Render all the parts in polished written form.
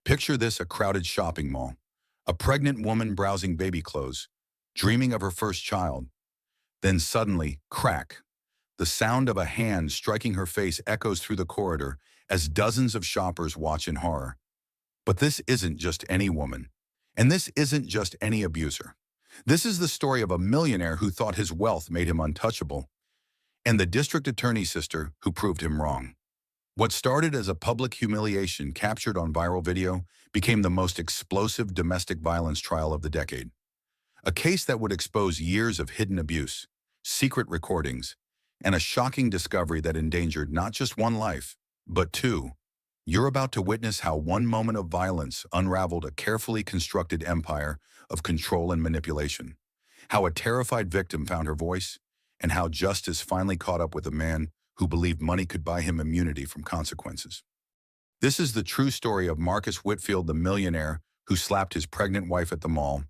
Picture this: a crowded shopping mall. A pregnant woman browsing baby clothes, dreaming of her first child. Then suddenly, crack. The sound of a hand striking her face echoes through the corridor as dozens of shoppers watch in horror. But this isn't just any woman. And this isn't just any abuser. This is the story of a millionaire who thought his wealth made him untouchable, and the district attorney's sister who proved him wrong. What started as a public humiliation captured on viral video became the most explosive domestic violence trial of the decade. A case that would expose years of hidden abuse, secret recordings, and a shocking discovery that endangered not just one life, but two. You're about to witness how one moment of violence unraveled a carefully constructed empire of control and manipulation, how a terrified victim found her voice, and how justice finally caught up with a man who believed money could buy him immunity from consequences. This is the true story of Marcus Whitfield, the millionaire who slapped his pregnant wife at the mall,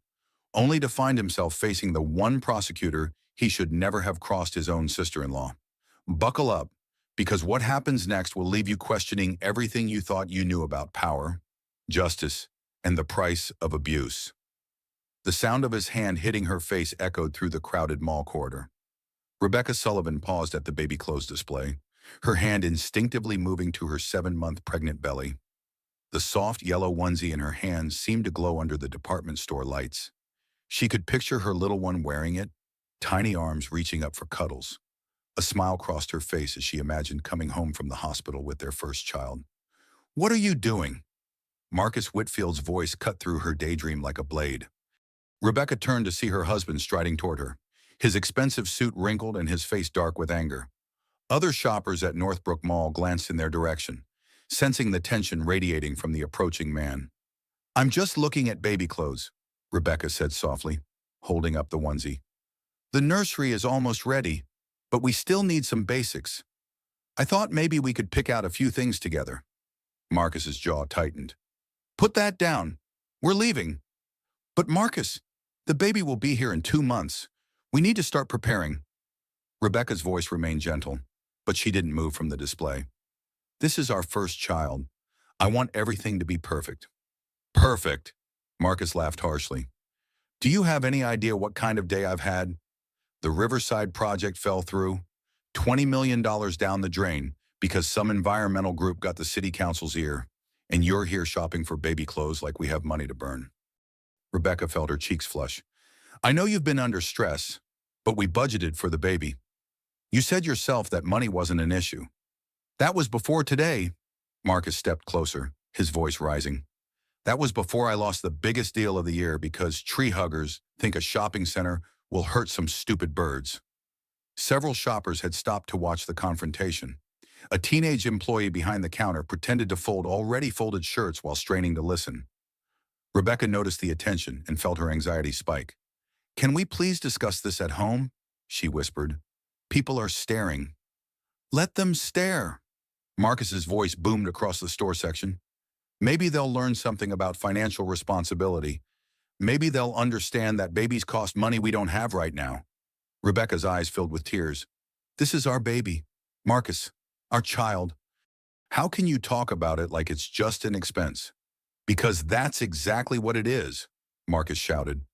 only to find himself facing the one prosecutor he should never have crossed: his own sister-in-law. Buckle up, because what happens next will leave you questioning everything you thought you knew about power, justice, and the price of abuse. The sound of his hand hitting her face echoed through the crowded mall corridor. Rebecca Sullivan paused at the baby clothes display, her hand instinctively moving to her 7-month pregnant belly. The soft yellow onesie in her hands seemed to glow under the department store lights. She could picture her little one wearing it, tiny arms reaching up for cuddles. A smile crossed her face as she imagined coming home from the hospital with their first child. "What are you doing?" Marcus Whitfield's voice cut through her daydream like a blade. Rebecca turned to see her husband striding toward her, his expensive suit wrinkled and his face dark with anger. Other shoppers at Northbrook Mall glanced in their direction, sensing the tension radiating from the approaching man. "I'm just looking at baby clothes," Rebecca said softly, holding up the onesie. "The nursery is almost ready, but we still need some basics. I thought maybe we could pick out a few things together." Marcus's jaw tightened. "Put that down. We're leaving." "But Marcus, the baby will be here in 2 months. We need to start preparing." Rebecca's voice remained gentle, but she didn't move from the display. "This is our first child. I want everything to be perfect." "Perfect," Marcus laughed harshly. "Do you have any idea what kind of day I've had? The Riverside project fell through, $20 million down the drain because some environmental group got the city council's ear, and you're here shopping for baby clothes like we have money to burn." Rebecca felt her cheeks flush. "I know you've been under stress, but we budgeted for the baby. You said yourself that money wasn't an issue." "That was before today." Marcus stepped closer, his voice rising. "That was before I lost the biggest deal of the year because tree huggers think a shopping center will hurt some stupid birds." Several shoppers had stopped to watch the confrontation. A teenage employee behind the counter pretended to fold already folded shirts while straining to listen. Rebecca noticed the attention and felt her anxiety spike. "Can we please discuss this at home?" she whispered. "People are staring." "Let them stare." Marcus's voice boomed across the store section. "Maybe they'll learn something about financial responsibility. Maybe they'll understand that babies cost money we don't have right now." Rebecca's eyes filled with tears. "This is our baby, Marcus, our child. How can you talk about it like it's just an expense?" "Because that's exactly what it is," Marcus shouted.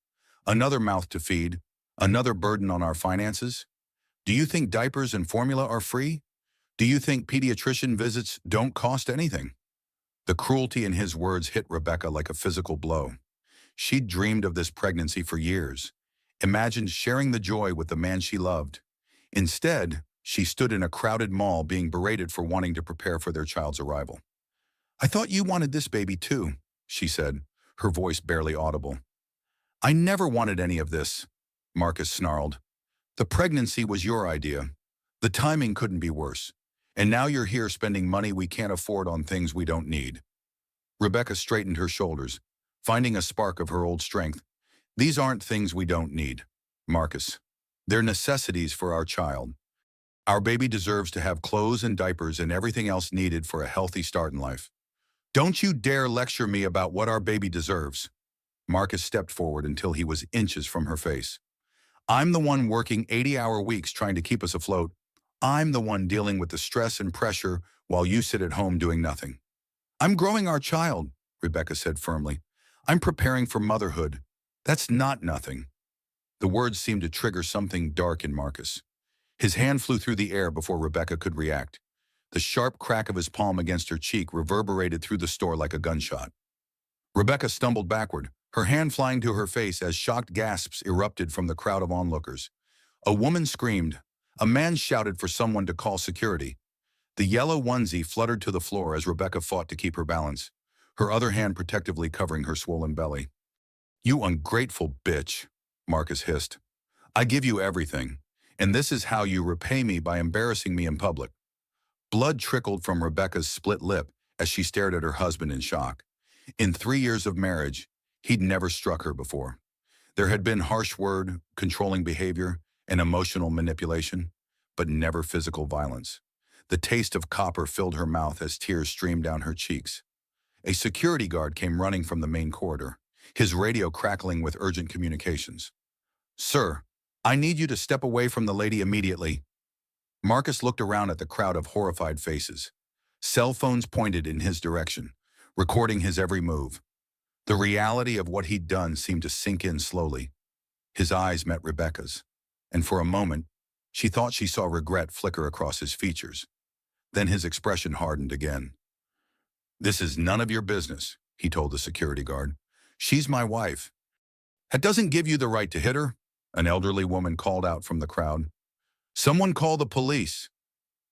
"Another mouth to feed, another burden on our finances. Do you think diapers and formula are free? Do you think pediatrician visits don't cost anything?" The cruelty in his words hit Rebecca like a physical blow. She'd dreamed of this pregnancy for years, imagined sharing the joy with the man she loved. Instead, she stood in a crowded mall being berated for wanting to prepare for their child's arrival. "I thought you wanted this baby too," she said, her voice barely audible. "I never wanted any of this," Marcus snarled. "The pregnancy was your idea. The timing couldn't be worse. And now you're here spending money we can't afford on things we don't need." Rebecca straightened her shoulders, finding a spark of her old strength. "These aren't things we don't need, Marcus. They're necessities for our child. Our baby deserves to have clothes and diapers and everything else needed for a healthy start in life. Don't you dare lecture me about what our baby deserves." Marcus stepped forward until he was inches from her face. "I'm the one working 80-hour weeks trying to keep us afloat. I'm the one dealing with the stress and pressure while you sit at home doing nothing. I'm growing our child, Rebecca said firmly. I'm preparing for motherhood. That's not nothing. The words seemed to trigger something dark in Marcus. His hand flew through the air before Rebecca could react. The sharp crack of his palm against her cheek reverberated through the store like a gunshot. Rebecca stumbled backward, her hand flying to her face as shocked gasps erupted from the crowd of onlookers. A woman screamed. A man shouted for someone to call security. The yellow onesie fluttered to the floor as Rebecca fought to keep her balance, her other hand protectively covering her swollen belly. You ungrateful bitch, Marcus hissed. I give you everything, and this is how you repay me by embarrassing me in public. Blood trickled from Rebecca's split lip as she stared at her husband in shock. In 3 years of marriage, he'd never struck her before. There had been harsh word, controlling behavior, and emotional manipulation, but never physical violence. The taste of copper filled her mouth as tears streamed down her cheeks. A security guard came running from the main corridor, his radio crackling with urgent communications. Sir, I need you to step away from the lady immediately. Marcus looked around at the crowd of horrified faces. Cell phones pointed in his direction, recording his every move. The reality of what he'd done seemed to sink in slowly. His eyes met Rebecca's, and for a moment, she thought she saw regret flicker across his features. Then his expression hardened again. This is none of your business, he told the security guard. She's my wife. That doesn't give you the right to hit her, an elderly woman called out from the crowd. Someone call the police.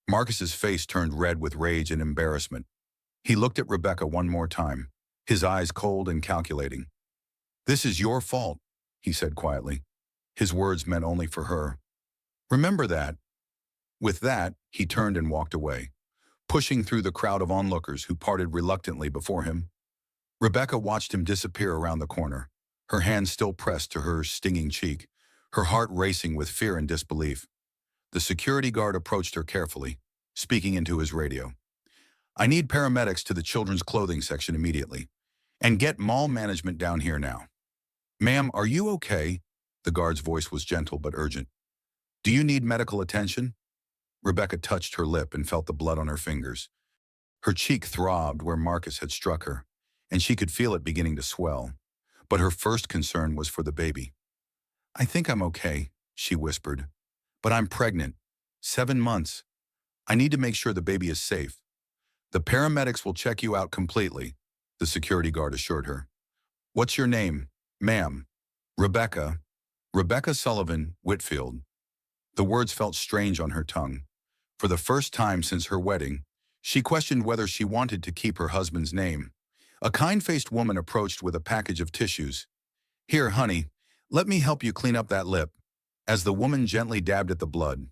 Marcus's face turned red with rage and embarrassment. He looked at Rebecca one more time, his eyes cold and calculating. This is your fault, he said quietly. His words meant only for her. Remember that. With that, he turned and walked away, pushing through the crowd of onlookers who parted reluctantly before him. Rebecca watched him disappear around the corner, her hand still pressed to her stinging cheek, her heart racing with fear and disbelief. The security guard approached her carefully, speaking into his radio. I need paramedics to the children's clothing section immediately. And get mall management down here now. Ma'am, are you okay? The guard's voice was gentle but urgent. Do you need medical attention? Rebecca touched her lip and felt the blood on her fingers. Her cheek throbbed where Marcus had struck her, and she could feel it beginning to swell. But her first concern was for the baby. I think I'm okay, she whispered. But I'm pregnant. 7 months. I need to make sure the baby is safe. The paramedics will check you out completely, the security guard assured her. What's your name, ma'am? Rebecca. Rebecca Sullivan, Whitfield. The words felt strange on her tongue. For the first time since her wedding, she questioned whether she wanted to keep her husband's name. A kind-faced woman approached with a package of tissues. Here, honey, let me help you clean up that lip. As the woman gently dabbed at the blood,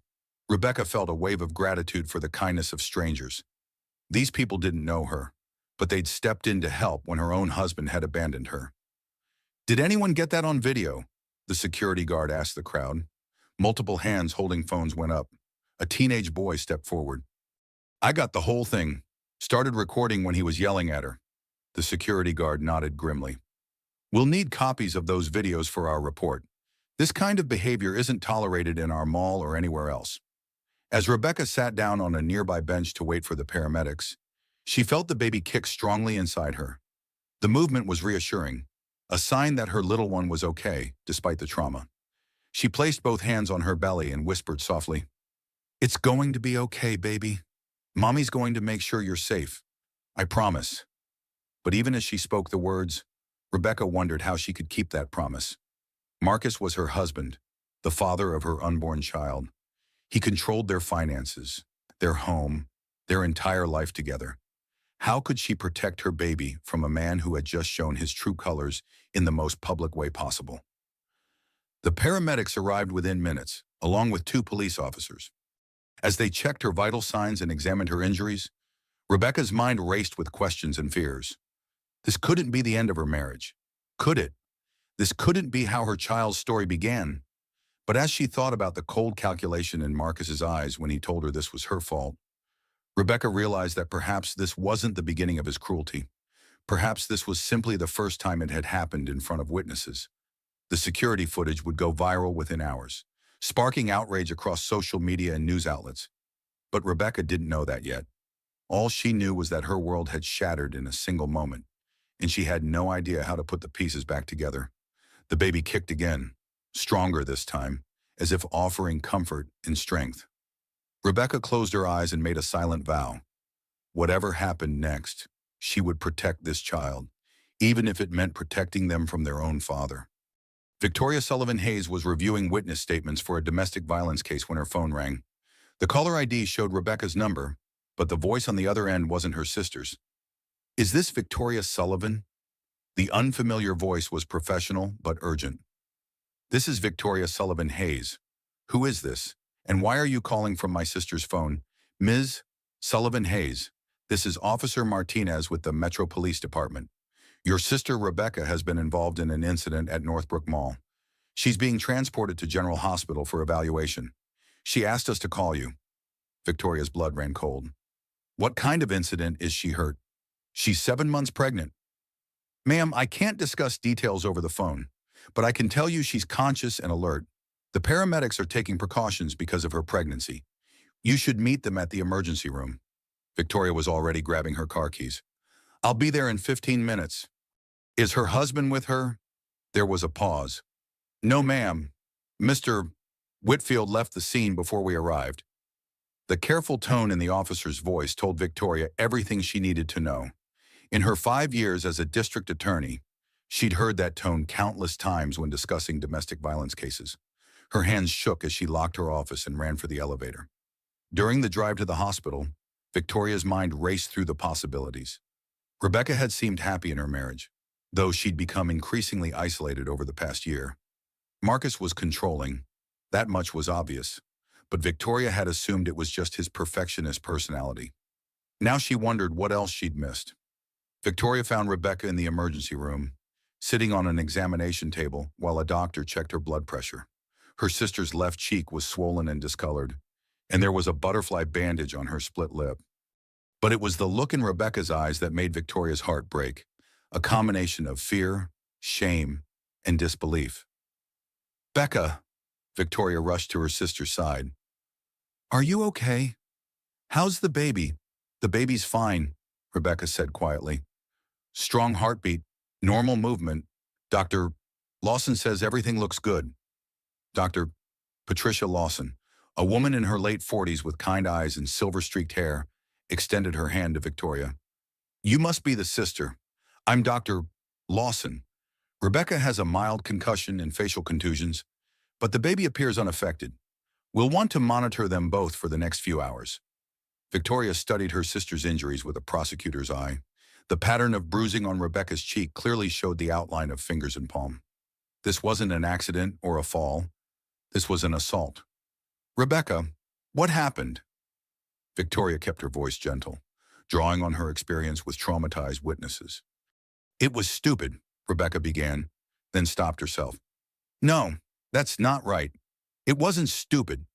Rebecca felt a wave of gratitude for the kindness of strangers. These people didn't know her, but they'd stepped in to help when her own husband had abandoned her. Did anyone get that on video? The security guard asked the crowd. Multiple hands holding phones went up. A teenage boy stepped forward. I got the whole thing. Started recording when he was yelling at her. The security guard nodded grimly. We'll need copies of those videos for our report. This kind of behavior isn't tolerated in our mall or anywhere else. As Rebecca sat down on a nearby bench to wait for the paramedics, she felt the baby kick strongly inside her. The movement was reassuring, a sign that her little one was okay, despite the trauma. She placed both hands on her belly and whispered softly, It's going to be okay, baby. Mommy's going to make sure you're safe. I promise. But even as she spoke the words, Rebecca wondered how she could keep that promise. Marcus was her husband, the father of her unborn child. He controlled their finances, their home, their entire life together. How could she protect her baby from a man who had just shown his true colors in the most public way possible? The paramedics arrived within minutes, along with 2 police officers. As they checked her vital signs and examined her injuries, Rebecca's mind raced with questions and fears. This couldn't be the end of her marriage. Could it? This couldn't be how her child's story began. But as she thought about the cold calculation in Marcus's eyes when he told her this was her fault, Rebecca realized that perhaps this wasn't the beginning of his cruelty. Perhaps this was simply the first time it had happened in front of witnesses. The security footage would go viral within hours, sparking outrage across social media and news outlets. But Rebecca didn't know that yet. All she knew was that her world had shattered in a single moment, and she had no idea how to put the pieces back together. The baby kicked again, stronger this time, as if offering comfort and strength. Rebecca closed her eyes and made a silent vow. Whatever happened next, she would protect this child, even if it meant protecting them from their own father. Victoria Sullivan Hayes was reviewing witness statements for a domestic violence case when her phone rang. The caller ID showed Rebecca's number, but the voice on the other end wasn't her sister's. "Is this Victoria Sullivan?" The unfamiliar voice was professional but urgent. "This is Victoria Sullivan Hayes. Who is this? And why are you calling from my sister's phone?" "Ms. Sullivan Hayes, this is Officer Martinez with the Metro Police Department. Your sister Rebecca has been involved in an incident at Northbrook Mall. She's being transported to General Hospital for evaluation. She asked us to call you." Victoria's blood ran cold. "What kind of incident is she hurt?" "She's 7 months pregnant." "Ma'am, I can't discuss details over the phone, but I can tell you she's conscious and alert. The paramedics are taking precautions because of her pregnancy. You should meet them at the emergency room." Victoria was already grabbing her car keys. "I'll be there in 15 minutes. Is her husband with her?" There was a pause. "No, ma'am. Mr. Whitfield left the scene before we arrived." The careful tone in the officer's voice told Victoria everything she needed to know. In her 5 years as a district attorney, she'd heard that tone countless times when discussing domestic violence cases. Her hands shook as she locked her office and ran for the elevator. During the drive to the hospital, Victoria's mind raced through the possibilities. Rebecca had seemed happy in her marriage, though she'd become increasingly isolated over the past year. Marcus was controlling, that much was obvious, but Victoria had assumed it was just his perfectionist personality. Now she wondered what else she'd missed. Victoria found Rebecca in the emergency room, sitting on an examination table while a doctor checked her blood pressure. Her sister's left cheek was swollen and discolored, and there was a butterfly bandage on her split lip. But it was the look in Rebecca's eyes that made Victoria's heart break, a combination of fear, shame, and disbelief. "Becca," Victoria rushed to her sister's side. "Are you okay? How's the baby?" "The baby's fine," Rebecca said quietly. "Strong heartbeat, normal movement. Dr. Lawson says everything looks good." Dr. Patricia Lawson, a woman in her late 40s with kind eyes and silver-streaked hair, extended her hand to Victoria. "You must be the sister. I'm Dr. Lawson. Rebecca has a mild concussion and facial contusions, but the baby appears unaffected. We'll want to monitor them both for the next few hours." Victoria studied her sister's injuries with a prosecutor's eye. The pattern of bruising on Rebecca's cheek clearly showed the outline of fingers and palm. This wasn't an accident or a fall. This was an assault. "Rebecca, what happened?" Victoria kept her voice gentle, drawing on her experience with traumatized witnesses. "It was stupid," Rebecca began, then stopped herself. "No, that's not right. It wasn't stupid.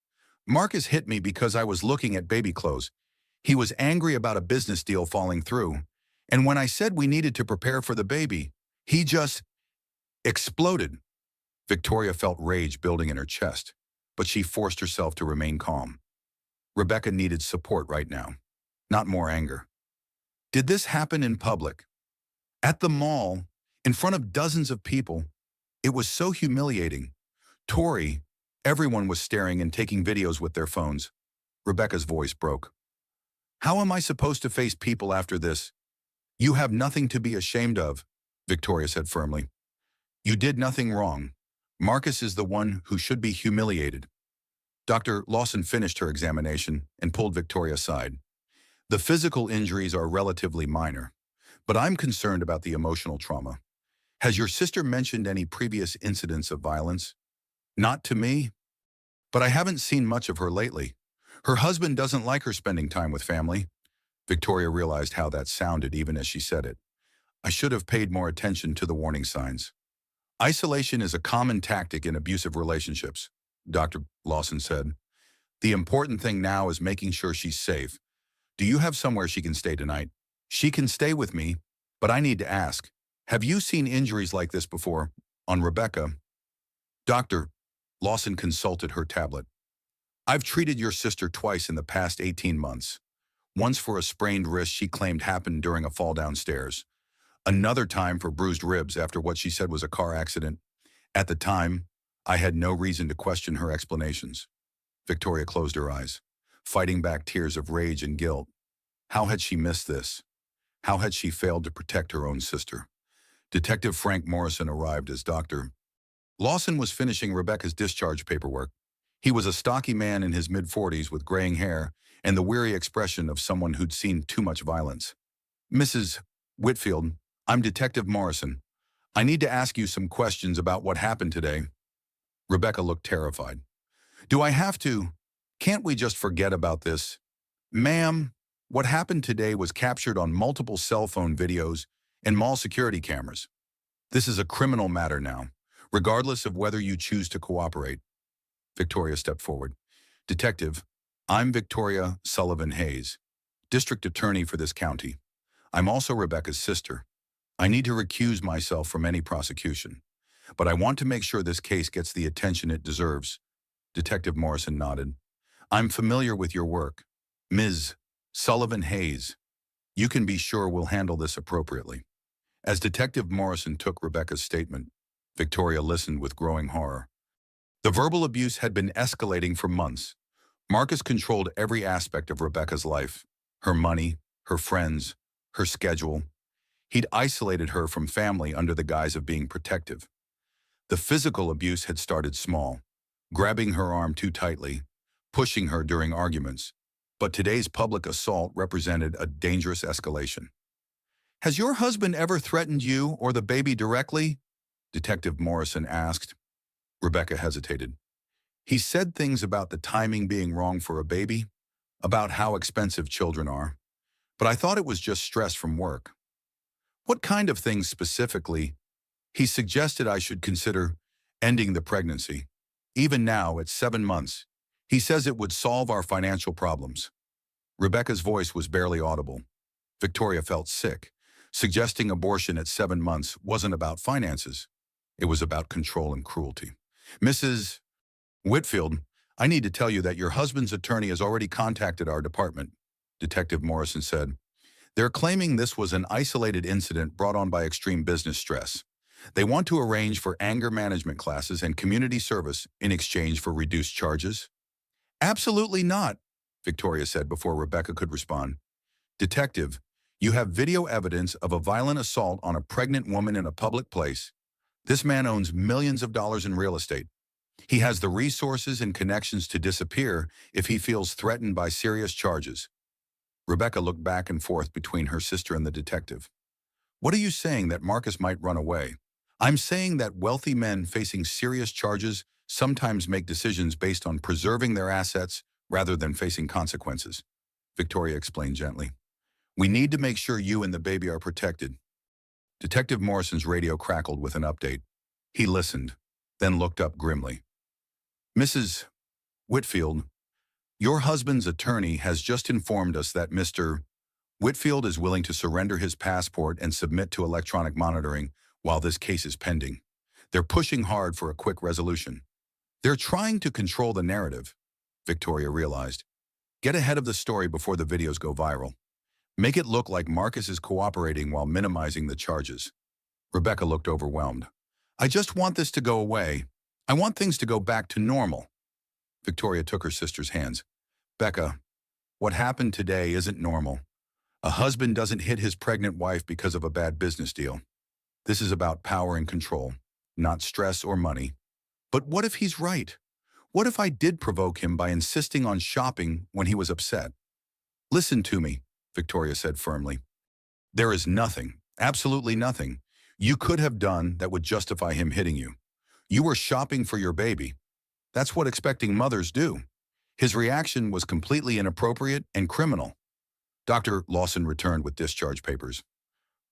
Marcus hit me because I was looking at baby clothes. He was angry about a business deal falling through, and when I said we needed to prepare for the baby, he just exploded." Victoria felt rage building in her chest, but she forced herself to remain calm. Rebecca needed support right now, not more anger. "Did this happen in public?" "At the mall, in front of dozens of people. It was so humiliating. Tori, everyone was staring and taking videos with their phones." Rebecca's voice broke. "How am I supposed to face people after this?" "You have nothing to be ashamed of," Victoria said firmly. "You did nothing wrong. Marcus is the one who should be humiliated." Dr. Lawson finished her examination and pulled Victoria aside. "The physical injuries are relatively minor, but I'm concerned about the emotional trauma. Has your sister mentioned any previous incidents of violence?" "Not to me, but I haven't seen much of her lately. Her husband doesn't like her spending time with family." Victoria realized how that sounded even as she said it. "I should have paid more attention to the warning signs." "Isolation is a common tactic in abusive relationships," Dr. Lawson said. "The important thing now is making sure she's safe. Do you have somewhere she can stay tonight?" "She can stay with me, but I need to ask, have you seen injuries like this before on Rebecca?" Dr. Lawson consulted her tablet. "I've treated your sister twice in the past 18 months. Once for a sprained wrist she claimed happened during a fall downstairs. Another time for bruised ribs after what she said was a car accident. At the time, I had no reason to question her explanations. Victoria closed her eyes, fighting back tears of rage and guilt. How had she missed this? How had she failed to protect her own sister? Detective Frank Morrison arrived as Dr. Lawson was finishing Rebecca's discharge paperwork. He was a stocky man in his mid-40s with graying hair and the weary expression of someone who'd seen too much violence. Mrs. Whitfield, I'm Detective Morrison. I need to ask you some questions about what happened today. Rebecca looked terrified. Do I have to? Can't we just forget about this? Ma'am, what happened today was captured on multiple cell phone videos and mall security cameras. This is a criminal matter now, regardless of whether you choose to cooperate. Victoria stepped forward. Detective, I'm Victoria Sullivan Hayes, District Attorney for this county. I'm also Rebecca's sister. I need to recuse myself from any prosecution, but I want to make sure this case gets the attention it deserves. Detective Morrison nodded. I'm familiar with your work. Ms. Sullivan Hayes, you can be sure we'll handle this appropriately. As Detective Morrison took Rebecca's statement, Victoria listened with growing horror. The verbal abuse had been escalating for months. Marcus controlled every aspect of Rebecca's life, her money, her friends, her schedule. He'd isolated her from family under the guise of being protective. The physical abuse had started small, grabbing her arm too tightly, pushing her during arguments. But today's public assault represented a dangerous escalation. Has your husband ever threatened you or the baby directly? Detective Morrison asked. Rebecca hesitated. He said things about the timing being wrong for a baby, about how expensive children are, but I thought it was just stress from work. What kind of things specifically? He suggested I should consider ending the pregnancy. Even now, at 7 months, he says it would solve our financial problems. Rebecca's voice was barely audible. Victoria felt sick. Suggesting abortion at 7 months wasn't about finances. It was about control and cruelty. Mrs. Whitfield, I need to tell you that your husband's attorney has already contacted our department, Detective Morrison said. They're claiming this was an isolated incident brought on by extreme business stress. They want to arrange for anger management classes and community service in exchange for reduced charges. Absolutely not, Victoria said before Rebecca could respond. Detective, you have video evidence of a violent assault on a pregnant woman in a public place. This man owns millions of dollars in real estate. He has the resources and connections to disappear if he feels threatened by serious charges. Rebecca looked back and forth between her sister and the detective. What are you saying, that Marcus might run away? I'm saying that wealthy men facing serious charges sometimes make decisions based on preserving their assets rather than facing consequences, Victoria explained gently. We need to make sure you and the baby are protected. Detective Morrison's radio crackled with an update. He listened, then looked up grimly. Mrs. Whitfield, your husband's attorney has just informed us that Mr. Whitfield is willing to surrender his passport and submit to electronic monitoring while this case is pending. They're pushing hard for a quick resolution. They're trying to control the narrative, Victoria realized. Get ahead of the story before the videos go viral. Make it look like Marcus is cooperating while minimizing the charges. Rebecca looked overwhelmed. I just want this to go away. I want things to go back to normal. Victoria took her sister's hands. Becca, what happened today isn't normal. A husband doesn't hit his pregnant wife because of a bad business deal. This is about power and control, not stress or money. But what if he's right? What if I did provoke him by insisting on shopping when he was upset? Listen to me, Victoria said firmly. There is nothing, absolutely nothing, you could have done that would justify him hitting you. You were shopping for your baby. That's what expecting mothers do. His reaction was completely inappropriate and criminal. Dr. Lawson returned with discharge papers.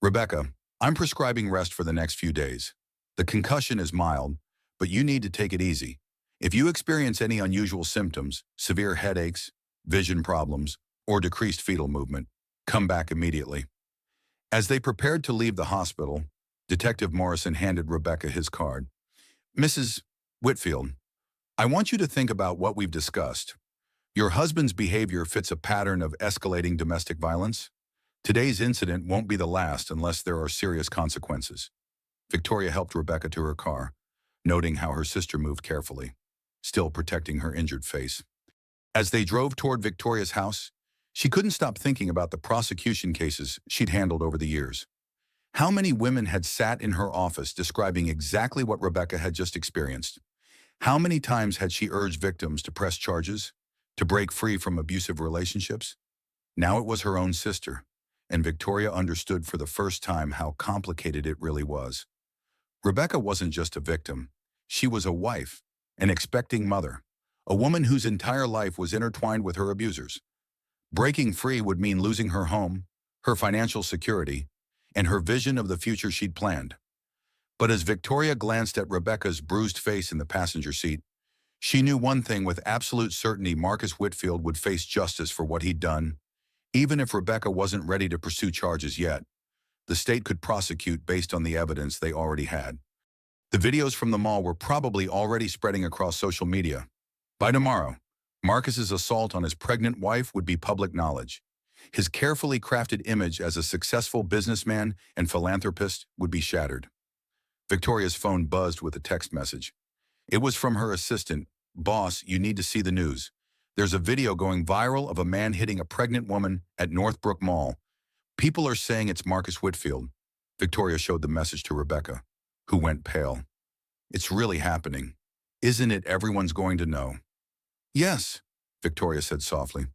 Rebecca, I'm prescribing rest for the next few days. The concussion is mild, but you need to take it easy. If you experience any unusual symptoms, severe headaches, vision problems, or decreased fetal movement, come back immediately. As they prepared to leave the hospital, Detective Morrison handed Rebecca his card. Mrs. Whitfield, I want you to think about what we've discussed. Your husband's behavior fits a pattern of escalating domestic violence. Today's incident won't be the last unless there are serious consequences. Victoria helped Rebecca to her car, noting how her sister moved carefully, still protecting her injured face. As they drove toward Victoria's house, she couldn't stop thinking about the prosecution cases she'd handled over the years. How many women had sat in her office describing exactly what Rebecca had just experienced? How many times had she urged victims to press charges, to break free from abusive relationships? Now it was her own sister, and Victoria understood for the first time how complicated it really was. Rebecca wasn't just a victim. She was a wife, an expecting mother, a woman whose entire life was intertwined with her abusers. Breaking free would mean losing her home, her financial security, and her vision of the future she'd planned. But as Victoria glanced at Rebecca's bruised face in the passenger seat, she knew one thing with absolute certainty: Marcus Whitfield would face justice for what he'd done. Even if Rebecca wasn't ready to pursue charges yet, the state could prosecute based on the evidence they already had. The videos from the mall were probably already spreading across social media. By tomorrow, Marcus's assault on his pregnant wife would be public knowledge. His carefully crafted image as a successful businessman and philanthropist would be shattered. Victoria's phone buzzed with a text message. It was from her assistant. "Boss, you need to see the news. There's a video going viral of a man hitting a pregnant woman at Northbrook Mall. People are saying it's Marcus Whitfield." Victoria showed the message to Rebecca, who went pale. "It's really happening. Isn't it? Everyone's going to know." "Yes," Victoria said softly.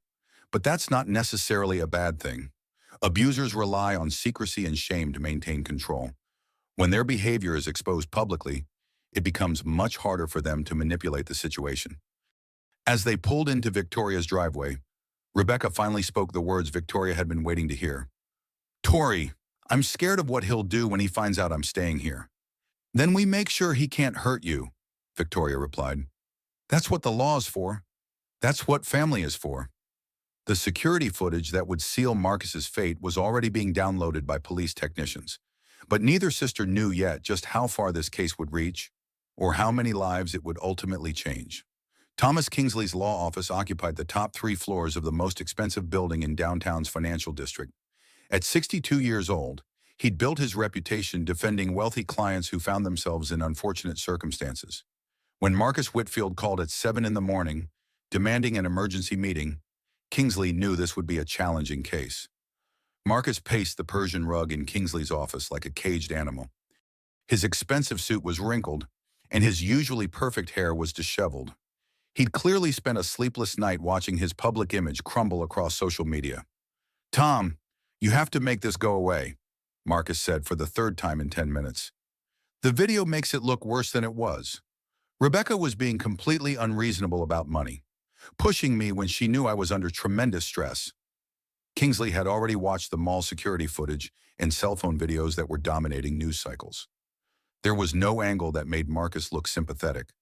"But that's not necessarily a bad thing. Abusers rely on secrecy and shame to maintain control. When their behavior is exposed publicly, it becomes much harder for them to manipulate the situation." As they pulled into Victoria's driveway, Rebecca finally spoke the words Victoria had been waiting to hear. "Tori, I'm scared of what he'll do when he finds out I'm staying here." "Then we make sure he can't hurt you," Victoria replied. "That's what the law's for. That's what family is for." The security footage that would seal Marcus's fate was already being downloaded by police technicians. But neither sister knew yet just how far this case would reach, or how many lives it would ultimately change. Thomas Kingsley's law office occupied the top 3 floors of the most expensive building in downtown's financial district. At 62 years old, he'd built his reputation defending wealthy clients who found themselves in unfortunate circumstances. When Marcus Whitfield called at 7 in the morning, demanding an emergency meeting, Kingsley knew this would be a challenging case. Marcus paced the Persian rug in Kingsley's office like a caged animal. His expensive suit was wrinkled, and his usually perfect hair was disheveled. He'd clearly spent a sleepless night watching his public image crumble across social media. "Tom, you have to make this go away," Marcus said for the 3rd time in 10 minutes. "The video makes it look worse than it was. Rebecca was being completely unreasonable about money, pushing me when she knew I was under tremendous stress." Kingsley had already watched the mall security footage and cell phone videos that were dominating news cycles. There was no angle that made Marcus look sympathetic.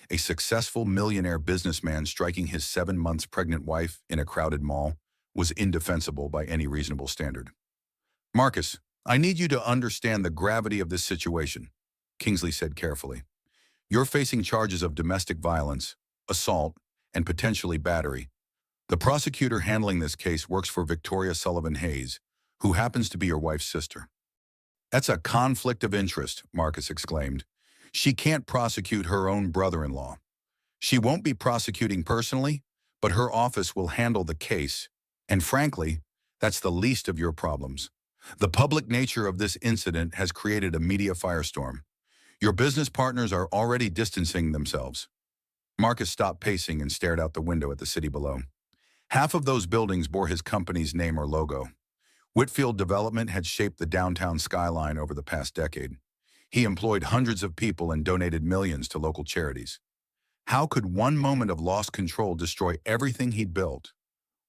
A successful millionaire businessman striking his 7 months pregnant wife in a crowded mall was indefensible by any reasonable standard. "Marcus, I need you to understand the gravity of this situation," Kingsley said carefully. "You're facing charges of domestic violence, assault, and potentially battery. The prosecutor handling this case works for Victoria Sullivan Hayes, who happens to be your wife's sister." "That's a conflict of interest," Marcus exclaimed. "She can't prosecute her own brother-in-law. She won't be prosecuting personally, but her office will handle the case. And frankly, that's the least of your problems. The public nature of this incident has created a media firestorm. Your business partners are already distancing themselves." Marcus stopped pacing and stared out the window at the city below. Half of those buildings bore his company's name or logo. Whitfield Development had shaped the downtown skyline over the past decade. He employed hundreds of people and donated millions to local charities. How could one moment of lost control destroy everything he'd built?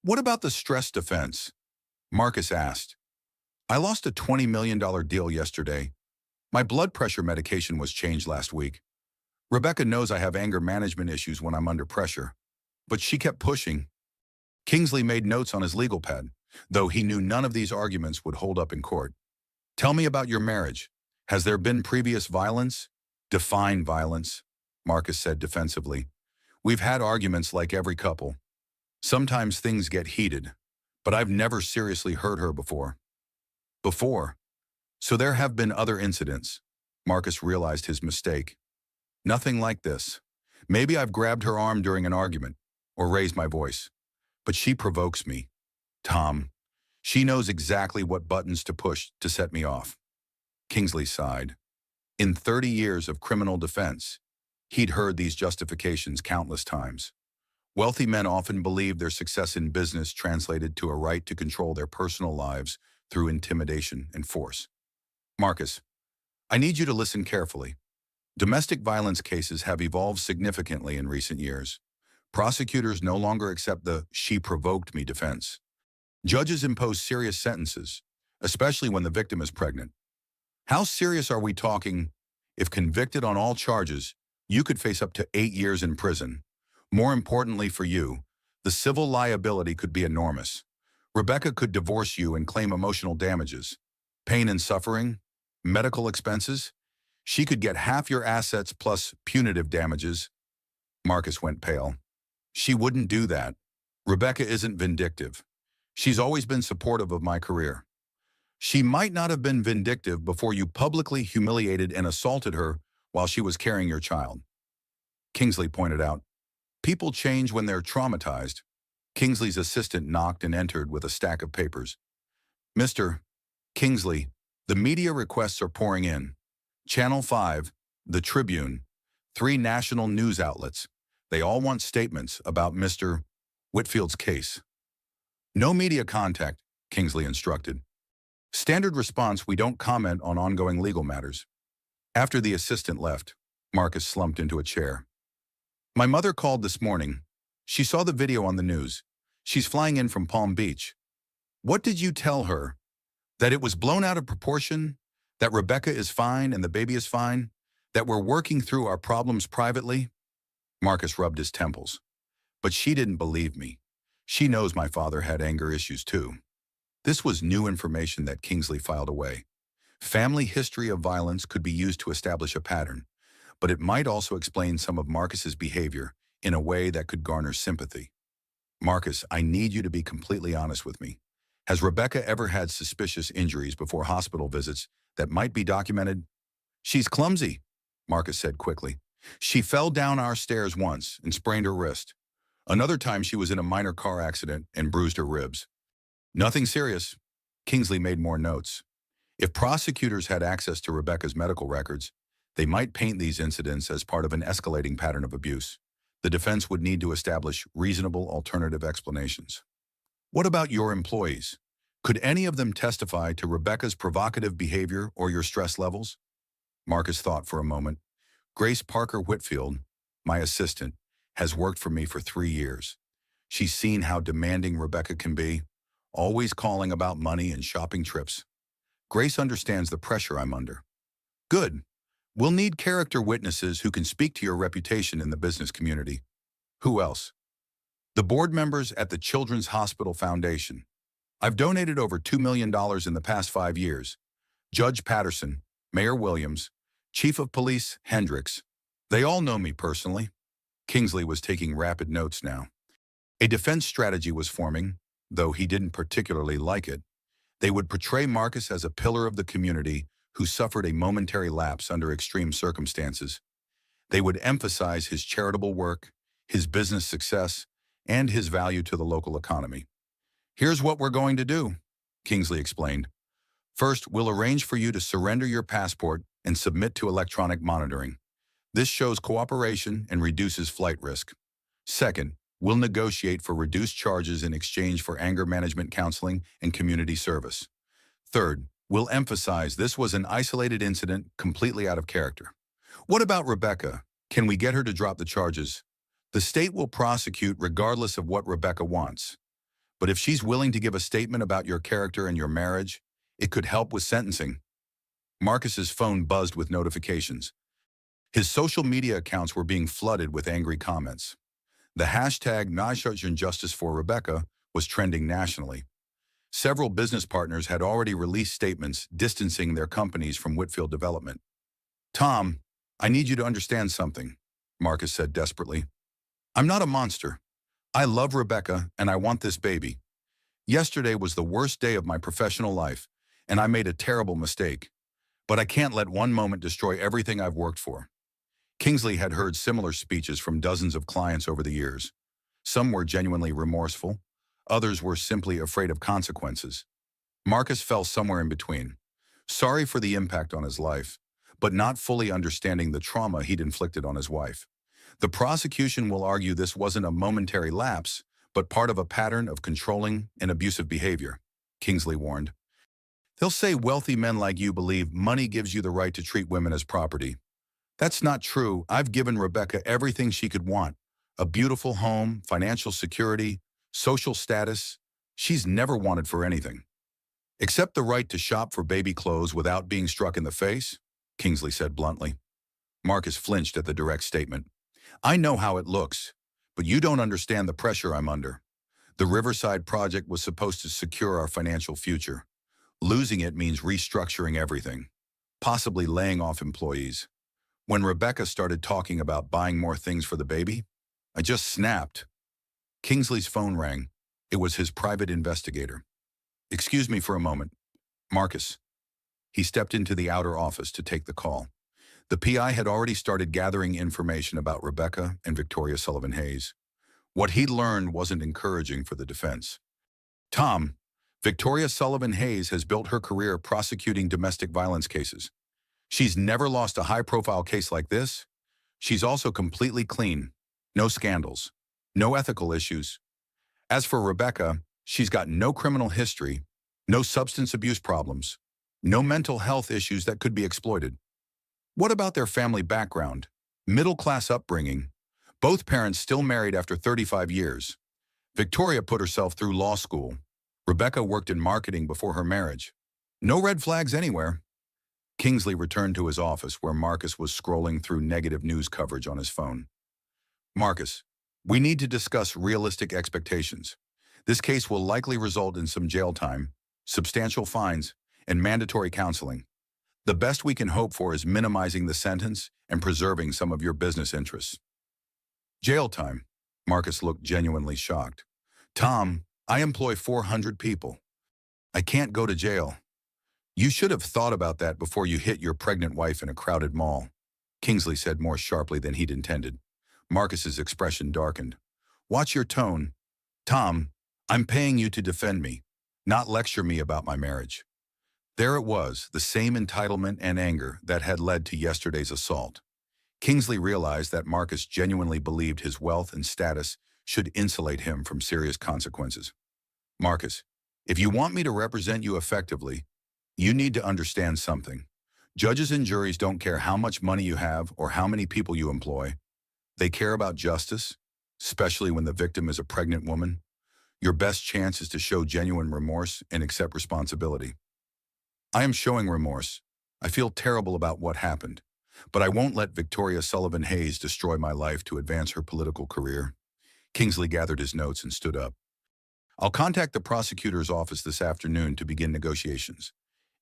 "What about the stress defense?" Marcus asked. "I lost a $20 million deal yesterday. My blood pressure medication was changed last week. Rebecca knows I have anger management issues when I'm under pressure, but she kept pushing." Kingsley made notes on his legal pad, though he knew none of these arguments would hold up in court. "Tell me about your marriage. Has there been previous violence?" "Define violence," Marcus said defensively. "We've had arguments like every couple. Sometimes things get heated, but I've never seriously hurt her before." Before. So there have been other incidents. Marcus realized his mistake. Nothing like this. Maybe I've grabbed her arm during an argument or raised my voice. But she provokes me. Tom. She knows exactly what buttons to push to set me off. Kingsley sighed. In 30 years of criminal defense, he'd heard these justifications countless times. Wealthy men often believe their success in business translated to a right to control their personal lives through intimidation and force. Marcus, I need you to listen carefully. Domestic violence cases have evolved significantly in recent years. Prosecutors no longer accept the "she provoked me" defense. Judges impose serious sentences, especially when the victim is pregnant. How serious are we talking? If convicted on all charges, you could face up to 8 years in prison. More importantly for you, the civil liability could be enormous. Rebecca could divorce you and claim emotional damages, pain and suffering, medical expenses. She could get half your assets plus punitive damages. Marcus went pale. She wouldn't do that. Rebecca isn't vindictive. She's always been supportive of my career. She might not have been vindictive before you publicly humiliated and assaulted her while she was carrying your child. Kingsley pointed out, people change when they're traumatized. Kingsley's assistant knocked and entered with a stack of papers. Mr. Kingsley, the media requests are pouring in. Channel 5, The Tribune, 3 national news outlets. They all want statements about Mr. Whitfield's case. No media contact, Kingsley instructed. Standard response, we don't comment on ongoing legal matters. After the assistant left, Marcus slumped into a chair. My mother called this morning. She saw the video on the news. She's flying in from Palm Beach. What did you tell her? That it was blown out of proportion? That Rebecca is fine and the baby is fine? That we're working through our problems privately? Marcus rubbed his temples. But she didn't believe me. She knows my father had anger issues too. This was new information that Kingsley filed away. Family history of violence could be used to establish a pattern, but it might also explain some of Marcus's behavior in a way that could garner sympathy. Marcus, I need you to be completely honest with me. Has Rebecca ever had suspicious injuries before hospital visits that might be documented? She's clumsy, Marcus said quickly. She fell down our stairs once and sprained her wrist. Another time she was in a minor car accident and bruised her ribs. Nothing serious. Kingsley made more notes. If prosecutors had access to Rebecca's medical records, they might paint these incidents as part of an escalating pattern of abuse. The defense would need to establish reasonable alternative explanations. What about your employees? Could any of them testify to Rebecca's provocative behavior or your stress levels? Marcus thought for a moment. Grace Parker Whitfield, my assistant, has worked for me for 3 years. She's seen how demanding Rebecca can be, always calling about money and shopping trips. Grace understands the pressure I'm under. Good. We'll need character witnesses who can speak to your reputation in the business community. Who else? The board members at the Children's Hospital Foundation. I've donated over $2 million in the past 5 years. Judge Patterson, Mayor Williams, Chief of Police Hendricks. They all know me personally. Kingsley was taking rapid notes now. A defense strategy was forming, though he didn't particularly like it. They would portray Marcus as a pillar of the community who suffered a momentary lapse under extreme circumstances. They would emphasize his charitable work, his business success, and his value to the local economy. Here's what we're going to do, Kingsley explained. First, we'll arrange for you to surrender your passport and submit to electronic monitoring. This shows cooperation and reduces flight risk. Second, we'll negotiate for reduced charges in exchange for anger management counseling and community service. Third, we'll emphasize this was an isolated incident completely out of character. What about Rebecca? Can we get her to drop the charges? The state will prosecute regardless of what Rebecca wants. But if she's willing to give a statement about your character and your marriage, it could help with sentencing. Marcus's phone buzzed with notifications. His social media accounts were being flooded with angry comments. The hashtag #NotJustice for Rebecca was trending nationally. Several business partners had already released statements distancing their companies from Whitfield Development. Tom, I need you to understand something, Marcus said desperately. I'm not a monster. I love Rebecca and I want this baby. Yesterday was the worst day of my professional life, and I made a terrible mistake. But I can't let one moment destroy everything I've worked for. Kingsley had heard similar speeches from dozens of clients over the years. Some were genuinely remorseful. Others were simply afraid of consequences. Marcus fell somewhere in between, sorry for the impact on his life, but not fully understanding the trauma he'd inflicted on his wife. The prosecution will argue this wasn't a momentary lapse, but part of a pattern of controlling and abusive behavior, Kingsley warned. They'll say wealthy men like you believe money gives you the right to treat women as property. That's not true. I've given Rebecca everything she could want. A beautiful home, financial security, social status. She's never wanted for anything. Except the right to shop for baby clothes without being struck in the face, Kingsley said bluntly. Marcus flinched at the direct statement. I know how it looks, but you don't understand the pressure I'm under. The Riverside project was supposed to secure our financial future. Losing it means restructuring everything, possibly laying off employees. When Rebecca started talking about buying more things for the baby, I just snapped. Kingsley's phone rang. It was his private investigator. Excuse me for a moment. Marcus. He stepped into the outer office to take the call. The PI had already started gathering information about Rebecca and Victoria Sullivan Hayes. What he'd learned wasn't encouraging for the defense. Tom, Victoria Sullivan Hayes has built her career prosecuting domestic violence cases. She's never lost a high-profile case like this. She's also completely clean. No scandals. No ethical issues. As for Rebecca, she's got no criminal history, no substance abuse problems, no mental health issues that could be exploited. What about their family background? Middle-class upbringing. Both parents still married after 35 years. Victoria put herself through law school. Rebecca worked in marketing before her marriage. No red flags anywhere. Kingsley returned to his office where Marcus was scrolling through negative news coverage on his phone. Marcus, we need to discuss realistic expectations. This case will likely result in some jail time, substantial fines, and mandatory counseling. The best we can hope for is minimizing the sentence and preserving some of your business interests. Jail time. Marcus looked genuinely shocked. Tom, I employ 400 people. I can't go to jail. You should have thought about that before you hit your pregnant wife in a crowded mall, Kingsley said more sharply than he'd intended. Marcus's expression darkened. Watch your tone. Tom, I'm paying you to defend me, not lecture me about my marriage. There it was, the same entitlement and anger that had led to yesterday's assault. Kingsley realized that Marcus genuinely believed his wealth and status should insulate him from serious consequences. Marcus, if you want me to represent you effectively, you need to understand something. Judges and juries don't care how much money you have or how many people you employ. They care about justice, especially when the victim is a pregnant woman. Your best chance is to show genuine remorse and accept responsibility. I am showing remorse. I feel terrible about what happened, but I won't let Victoria Sullivan Hayes destroy my life to advance her political career. Kingsley gathered his notes and stood up. I'll contact the prosecutor's office this afternoon to begin negotiations.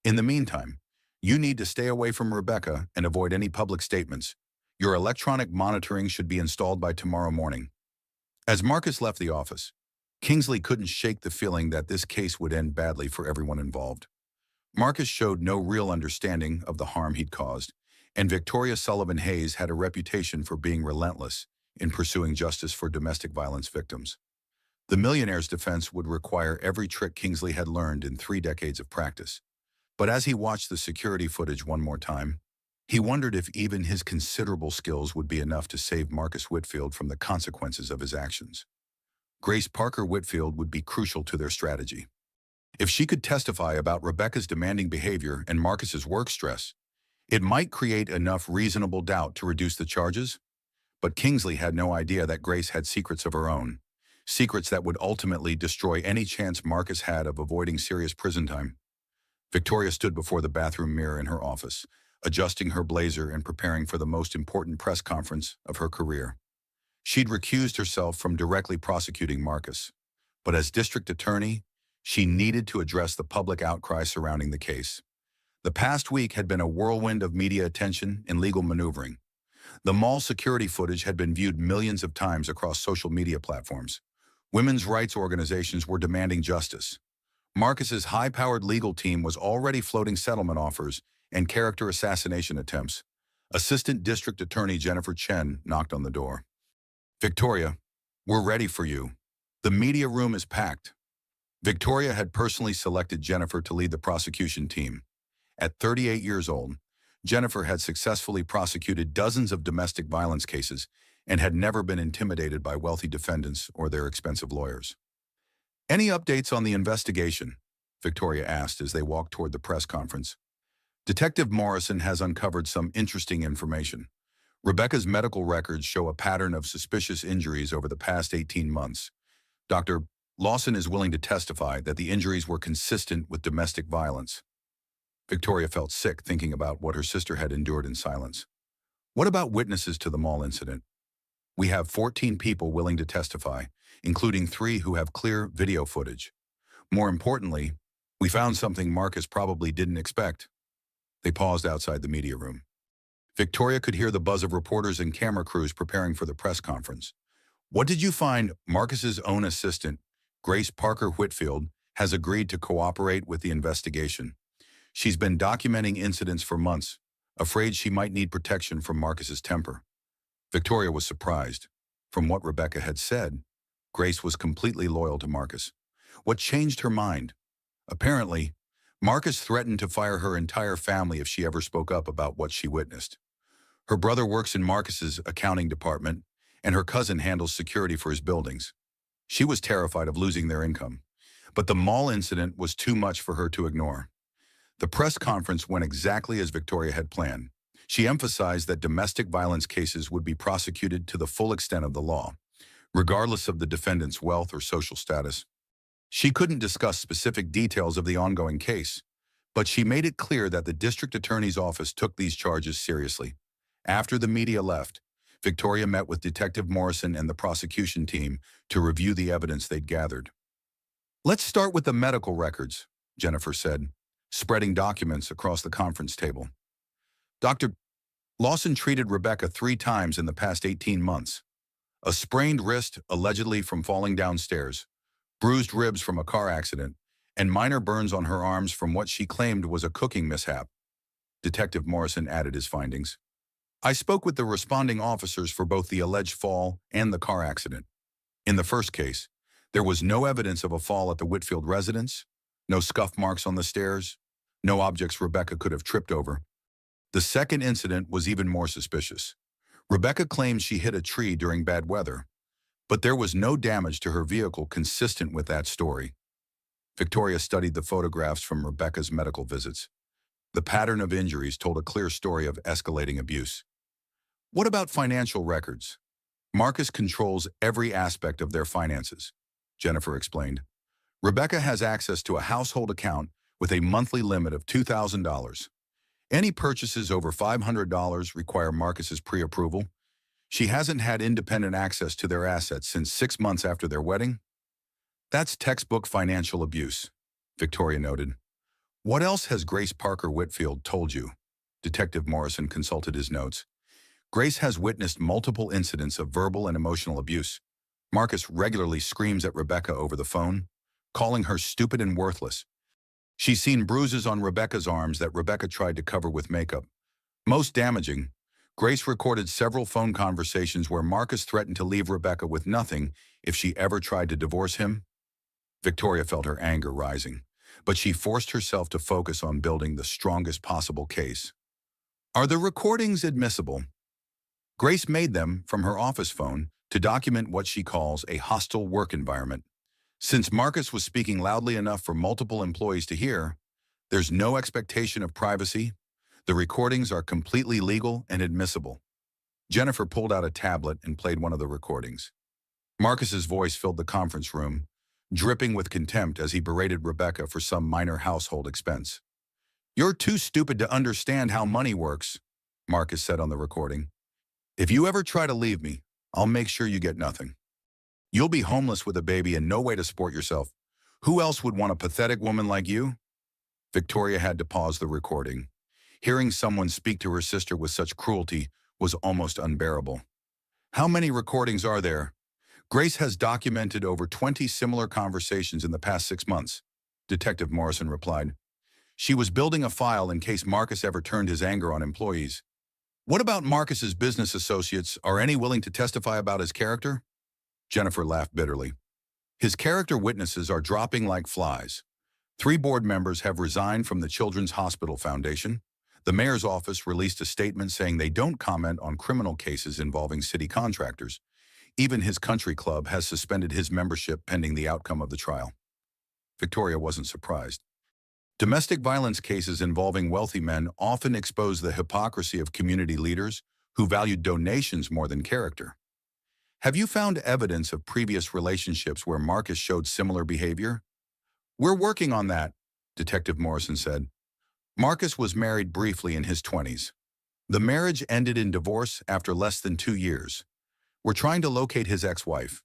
In the meantime, you need to stay away from Rebecca and avoid any public statements. Your electronic monitoring should be installed by tomorrow morning. As Marcus left the office, Kingsley couldn't shake the feeling that this case would end badly for everyone involved. Marcus showed no real understanding of the harm he'd caused, and Victoria Sullivan Hayes had a reputation for being relentless in pursuing justice for domestic violence victims. The Millionaire's defense would require every trick Kingsley had learned in 3 decades of practice. But as he watched the security footage one more time, he wondered if even his considerable skills would be enough to save Marcus Whitfield from the consequences of his actions. Grace Parker Whitfield would be crucial to their strategy. If she could testify about Rebecca's demanding behavior and Marcus's work stress, it might create enough reasonable doubt to reduce the charges. But Kingsley had no idea that Grace had secrets of her own, secrets that would ultimately destroy any chance Marcus had of avoiding serious prison time. Victoria stood before the bathroom mirror in her office, adjusting her blazer and preparing for the most important press conference of her career. She'd recused herself from directly prosecuting Marcus, but as district attorney, she needed to address the public outcry surrounding the case. The past week had been a whirlwind of media attention and legal maneuvering. The mall security footage had been viewed millions of times across social media platforms. Women's rights organizations were demanding justice. Marcus's high-powered legal team was already floating settlement offers and character assassination attempts. Assistant District Attorney Jennifer Chen knocked on the door. "Victoria, we're ready for you. The media room is packed." Victoria had personally selected Jennifer to lead the prosecution team. At 38 years old, Jennifer had successfully prosecuted dozens of domestic violence cases and had never been intimidated by wealthy defendants or their expensive lawyers. "Any updates on the investigation?" Victoria asked as they walked toward the press conference. "Detective Morrison has uncovered some interesting information. Rebecca's medical records show a pattern of suspicious injuries over the past 18 months. Dr. Lawson is willing to testify that the injuries were consistent with domestic violence." Victoria felt sick thinking about what her sister had endured in silence. "What about witnesses to the mall incident?" "We have 14 people willing to testify, including 3 who have clear video footage. More importantly, we found something Marcus probably didn't expect." They paused outside the media room. Victoria could hear the buzz of reporters and camera crews preparing for the press conference. "What did you find?" Marcus's own assistant, Grace Parker Whitfield, has agreed to cooperate with the investigation. She's been documenting incidents for months, afraid she might need protection from Marcus's temper. Victoria was surprised. From what Rebecca had said, Grace was completely loyal to Marcus. What changed her mind? Apparently, Marcus threatened to fire her entire family if she ever spoke up about what she witnessed. Her brother works in Marcus's accounting department, and her cousin handles security for his buildings. She was terrified of losing their income. But the mall incident was too much for her to ignore. The press conference went exactly as Victoria had planned. She emphasized that domestic violence cases would be prosecuted to the full extent of the law, regardless of the defendant's wealth or social status. She couldn't discuss specific details of the ongoing case, but she made it clear that the district attorney's office took these charges seriously. After the media left, Victoria met with Detective Morrison and the prosecution team to review the evidence they'd gathered. "Let's start with the medical records," Jennifer said, spreading documents across the conference table. "Dr. Lawson treated Rebecca 3 times in the past 18 months. A sprained wrist, allegedly from falling downstairs, bruised ribs from a car accident, and minor burns on her arms from what she claimed was a cooking mishap." Detective Morrison added his findings. "I spoke with the responding officers for both the alleged fall and the car accident. In the first case, there was no evidence of a fall at the Whitfield residence, no scuff marks on the stairs, no objects Rebecca could have tripped over. The second incident was even more suspicious. Rebecca claimed she hit a tree during bad weather, but there was no damage to her vehicle consistent with that story." Victoria studied the photographs from Rebecca's medical visits. The pattern of injuries told a clear story of escalating abuse. "What about financial records?" "Marcus controls every aspect of their finances," Jennifer explained. "Rebecca has access to a household account with a monthly limit of $2,000. Any purchases over $500 require Marcus's pre-approval. She hasn't had independent access to their assets since 6 months after their wedding." "That's textbook financial abuse," Victoria noted. "What else has Grace Parker Whitfield told you?" Detective Morrison consulted his notes. "Grace has witnessed multiple incidents of verbal and emotional abuse. Marcus regularly screams at Rebecca over the phone, calling her stupid and worthless. She's seen bruises on Rebecca's arms that Rebecca tried to cover with makeup. Most damaging, Grace recorded several phone conversations where Marcus threatened to leave Rebecca with nothing if she ever tried to divorce him." Victoria felt her anger rising, but she forced herself to focus on building the strongest possible case. "Are the recordings admissible?" Grace made them from her office phone to document what she calls a hostile work environment. Since Marcus was speaking loudly enough for multiple employees to hear, there's no expectation of privacy. The recordings are completely legal and admissible. Jennifer pulled out a tablet and played one of the recordings. Marcus's voice filled the conference room, dripping with contempt as he berated Rebecca for some minor household expense. "You're too stupid to understand how money works," Marcus said on the recording. "If you ever try to leave me, I'll make sure you get nothing. You'll be homeless with a baby and no way to support yourself. Who else would want a pathetic woman like you?" Victoria had to pause the recording. Hearing someone speak to her sister with such cruelty was almost unbearable. "How many recordings are there?" "Grace has documented over 20 similar conversations in the past 6 months. Detective Morrison replied. She was building a file in case Marcus ever turned his anger on employees. What about Marcus's business associates? Are any willing to testify about his character? Jennifer laughed bitterly. His character witnesses are dropping like flies. 3 board members have resigned from the Children's Hospital Foundation. The mayor's office released a statement saying they don't comment on criminal cases involving city contractors. Even his country club has suspended his membership pending the outcome of the trial. Victoria wasn't surprised. Domestic violence cases involving wealthy men often expose the hypocrisy of community leaders who valued donations more than character. Have you found evidence of previous relationships where Marcus showed similar behavior? We're working on that, Detective Morrison said. Marcus was married briefly in his 20s. The marriage ended in divorce after less than 2 years. We're trying to locate his ex-wife.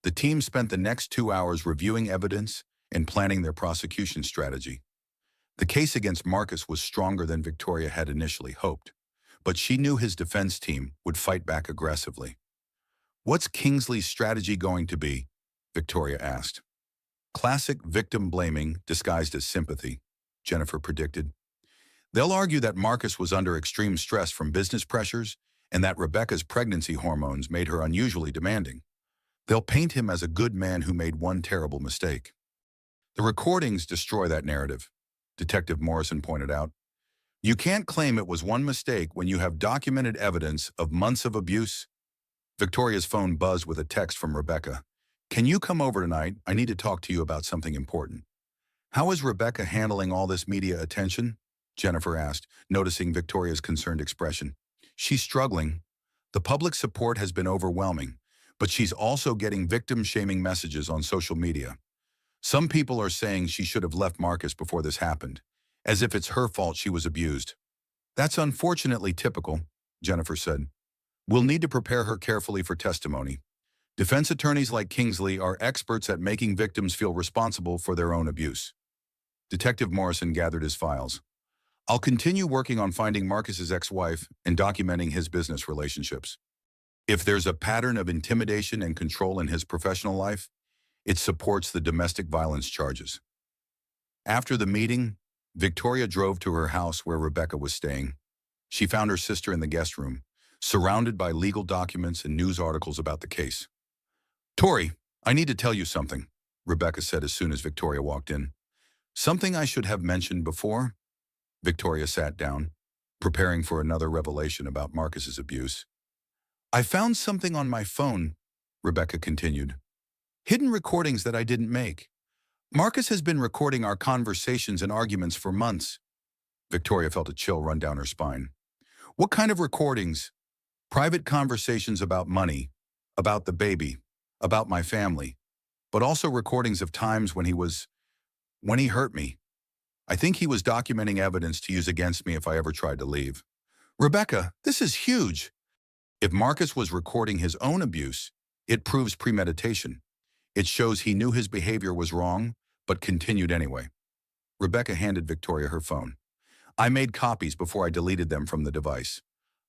The team spent the next 2 hours reviewing evidence and planning their prosecution strategy. The case against Marcus was stronger than Victoria had initially hoped, but she knew his defense team would fight back aggressively. What's Kingsley's strategy going to be? Victoria asked. Classic victim blaming disguised as sympathy, Jennifer predicted. They'll argue that Marcus was under extreme stress from business pressures and that Rebecca's pregnancy hormones made her unusually demanding. They'll paint him as a good man who made one terrible mistake. The recordings destroy that narrative, Detective Morrison pointed out. You can't claim it was one mistake when you have documented evidence of months of abuse. Victoria's phone buzzed with a text from Rebecca. Can you come over tonight? I need to talk to you about something important. How is Rebecca handling all this media attention? Jennifer asked, noticing Victoria's concerned expression. She's struggling. The public support has been overwhelming, but she's also getting victim-shaming messages on social media. Some people are saying she should have left Marcus before this happened, as if it's her fault she was abused. That's unfortunately typical, Jennifer said. We'll need to prepare her carefully for testimony. Defense attorneys like Kingsley are experts at making victims feel responsible for their own abuse. Detective Morrison gathered his files. I'll continue working on finding Marcus's ex-wife and documenting his business relationships. If there's a pattern of intimidation and control in his professional life, it supports the domestic violence charges. After the meeting, Victoria drove to her house where Rebecca was staying. She found her sister in the guest room, surrounded by legal documents and news articles about the case. Tori, I need to tell you something, Rebecca said as soon as Victoria walked in. Something I should have mentioned before? Victoria sat down, preparing for another revelation about Marcus's abuse. I found something on my phone, Rebecca continued. Hidden recordings that I didn't make. Marcus has been recording our conversations and arguments for months. Victoria felt a chill run down her spine. What kind of recordings? Private conversations about money, about the baby, about my family, but also recordings of times when he hurt me. I think he was documenting evidence to use against me if I ever tried to leave. Rebecca, this is huge. If Marcus was recording his own abuse, it proves premeditation. It shows he knew his behavior was wrong, but continued anyway. Rebecca handed Victoria her phone. I made copies before I deleted them from the device.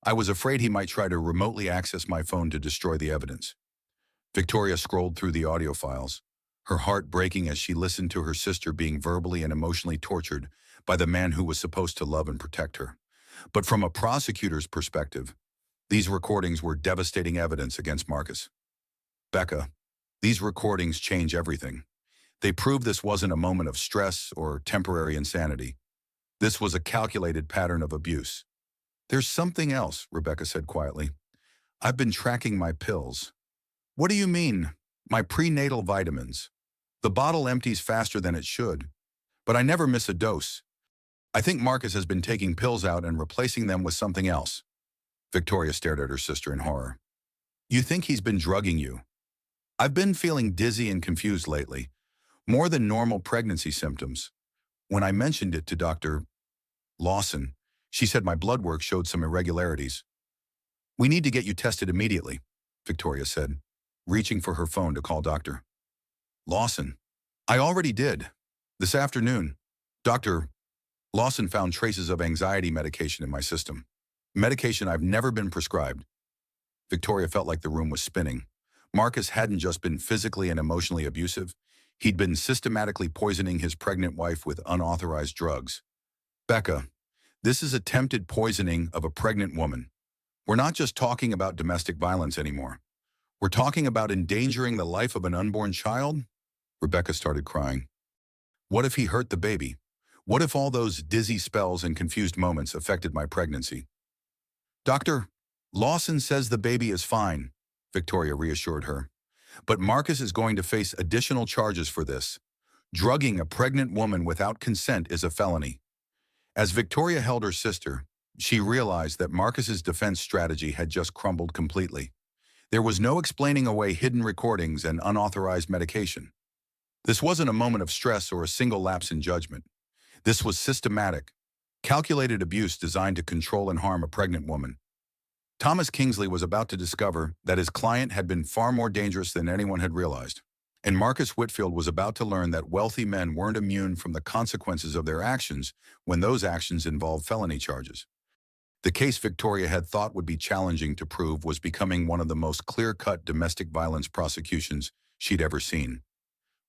I was afraid he might try to remotely access my phone to destroy the evidence. Victoria scrolled through the audio files, her heart breaking as she listened to her sister being verbally and emotionally tortured by the man who was supposed to love and protect her. But from a prosecutor's perspective, these recordings were devastating evidence against Marcus. Becca, these recordings change everything. They prove this wasn't a moment of stress or temporary insanity. This was a calculated pattern of abuse. There's something else, Rebecca said quietly. I've been tracking my pills. What do you mean? My prenatal vitamins. The bottle empties faster than it should, but I never miss a dose. I think Marcus has been taking pills out and replacing them with something else. Victoria stared at her sister in horror. You think he's been drugging you? I've been feeling dizzy and confused lately, more than normal pregnancy symptoms. When I mentioned it to Dr. Lawson, she said my blood work showed some irregularities. We need to get you tested immediately, Victoria said, reaching for her phone to call Dr. Lawson. I already did. This afternoon, Dr. Lawson found traces of anxiety medication in my system. Medication I've never been prescribed. Victoria felt like the room was spinning. Marcus hadn't just been physically and emotionally abusive. He'd been systematically poisoning his pregnant wife with unauthorized drugs. Becca, this is attempted poisoning of a pregnant woman. We're not just talking about domestic violence anymore. We're talking about endangering the life of an unborn child? Rebecca started crying. What if he hurt the baby? What if all those dizzy spells and confused moments affected my pregnancy? Dr. Lawson says the baby is fine, Victoria reassured her. But Marcus is going to face additional charges for this. Drugging a pregnant woman without consent is a felony. As Victoria held her sister, she realized that Marcus's defense strategy had just crumbled completely. There was no explaining away hidden recordings and unauthorized medication. This wasn't a moment of stress or a single lapse in judgment. This was systematic, calculated abuse designed to control and harm a pregnant woman. Thomas Kingsley was about to discover that his client had been far more dangerous than anyone had realized. And Marcus Whitfield was about to learn that wealthy men weren't immune from the consequences of their actions when those actions involved felony charges. The case Victoria had thought would be challenging to prove was becoming one of the most clear-cut domestic violence prosecutions she'd ever seen.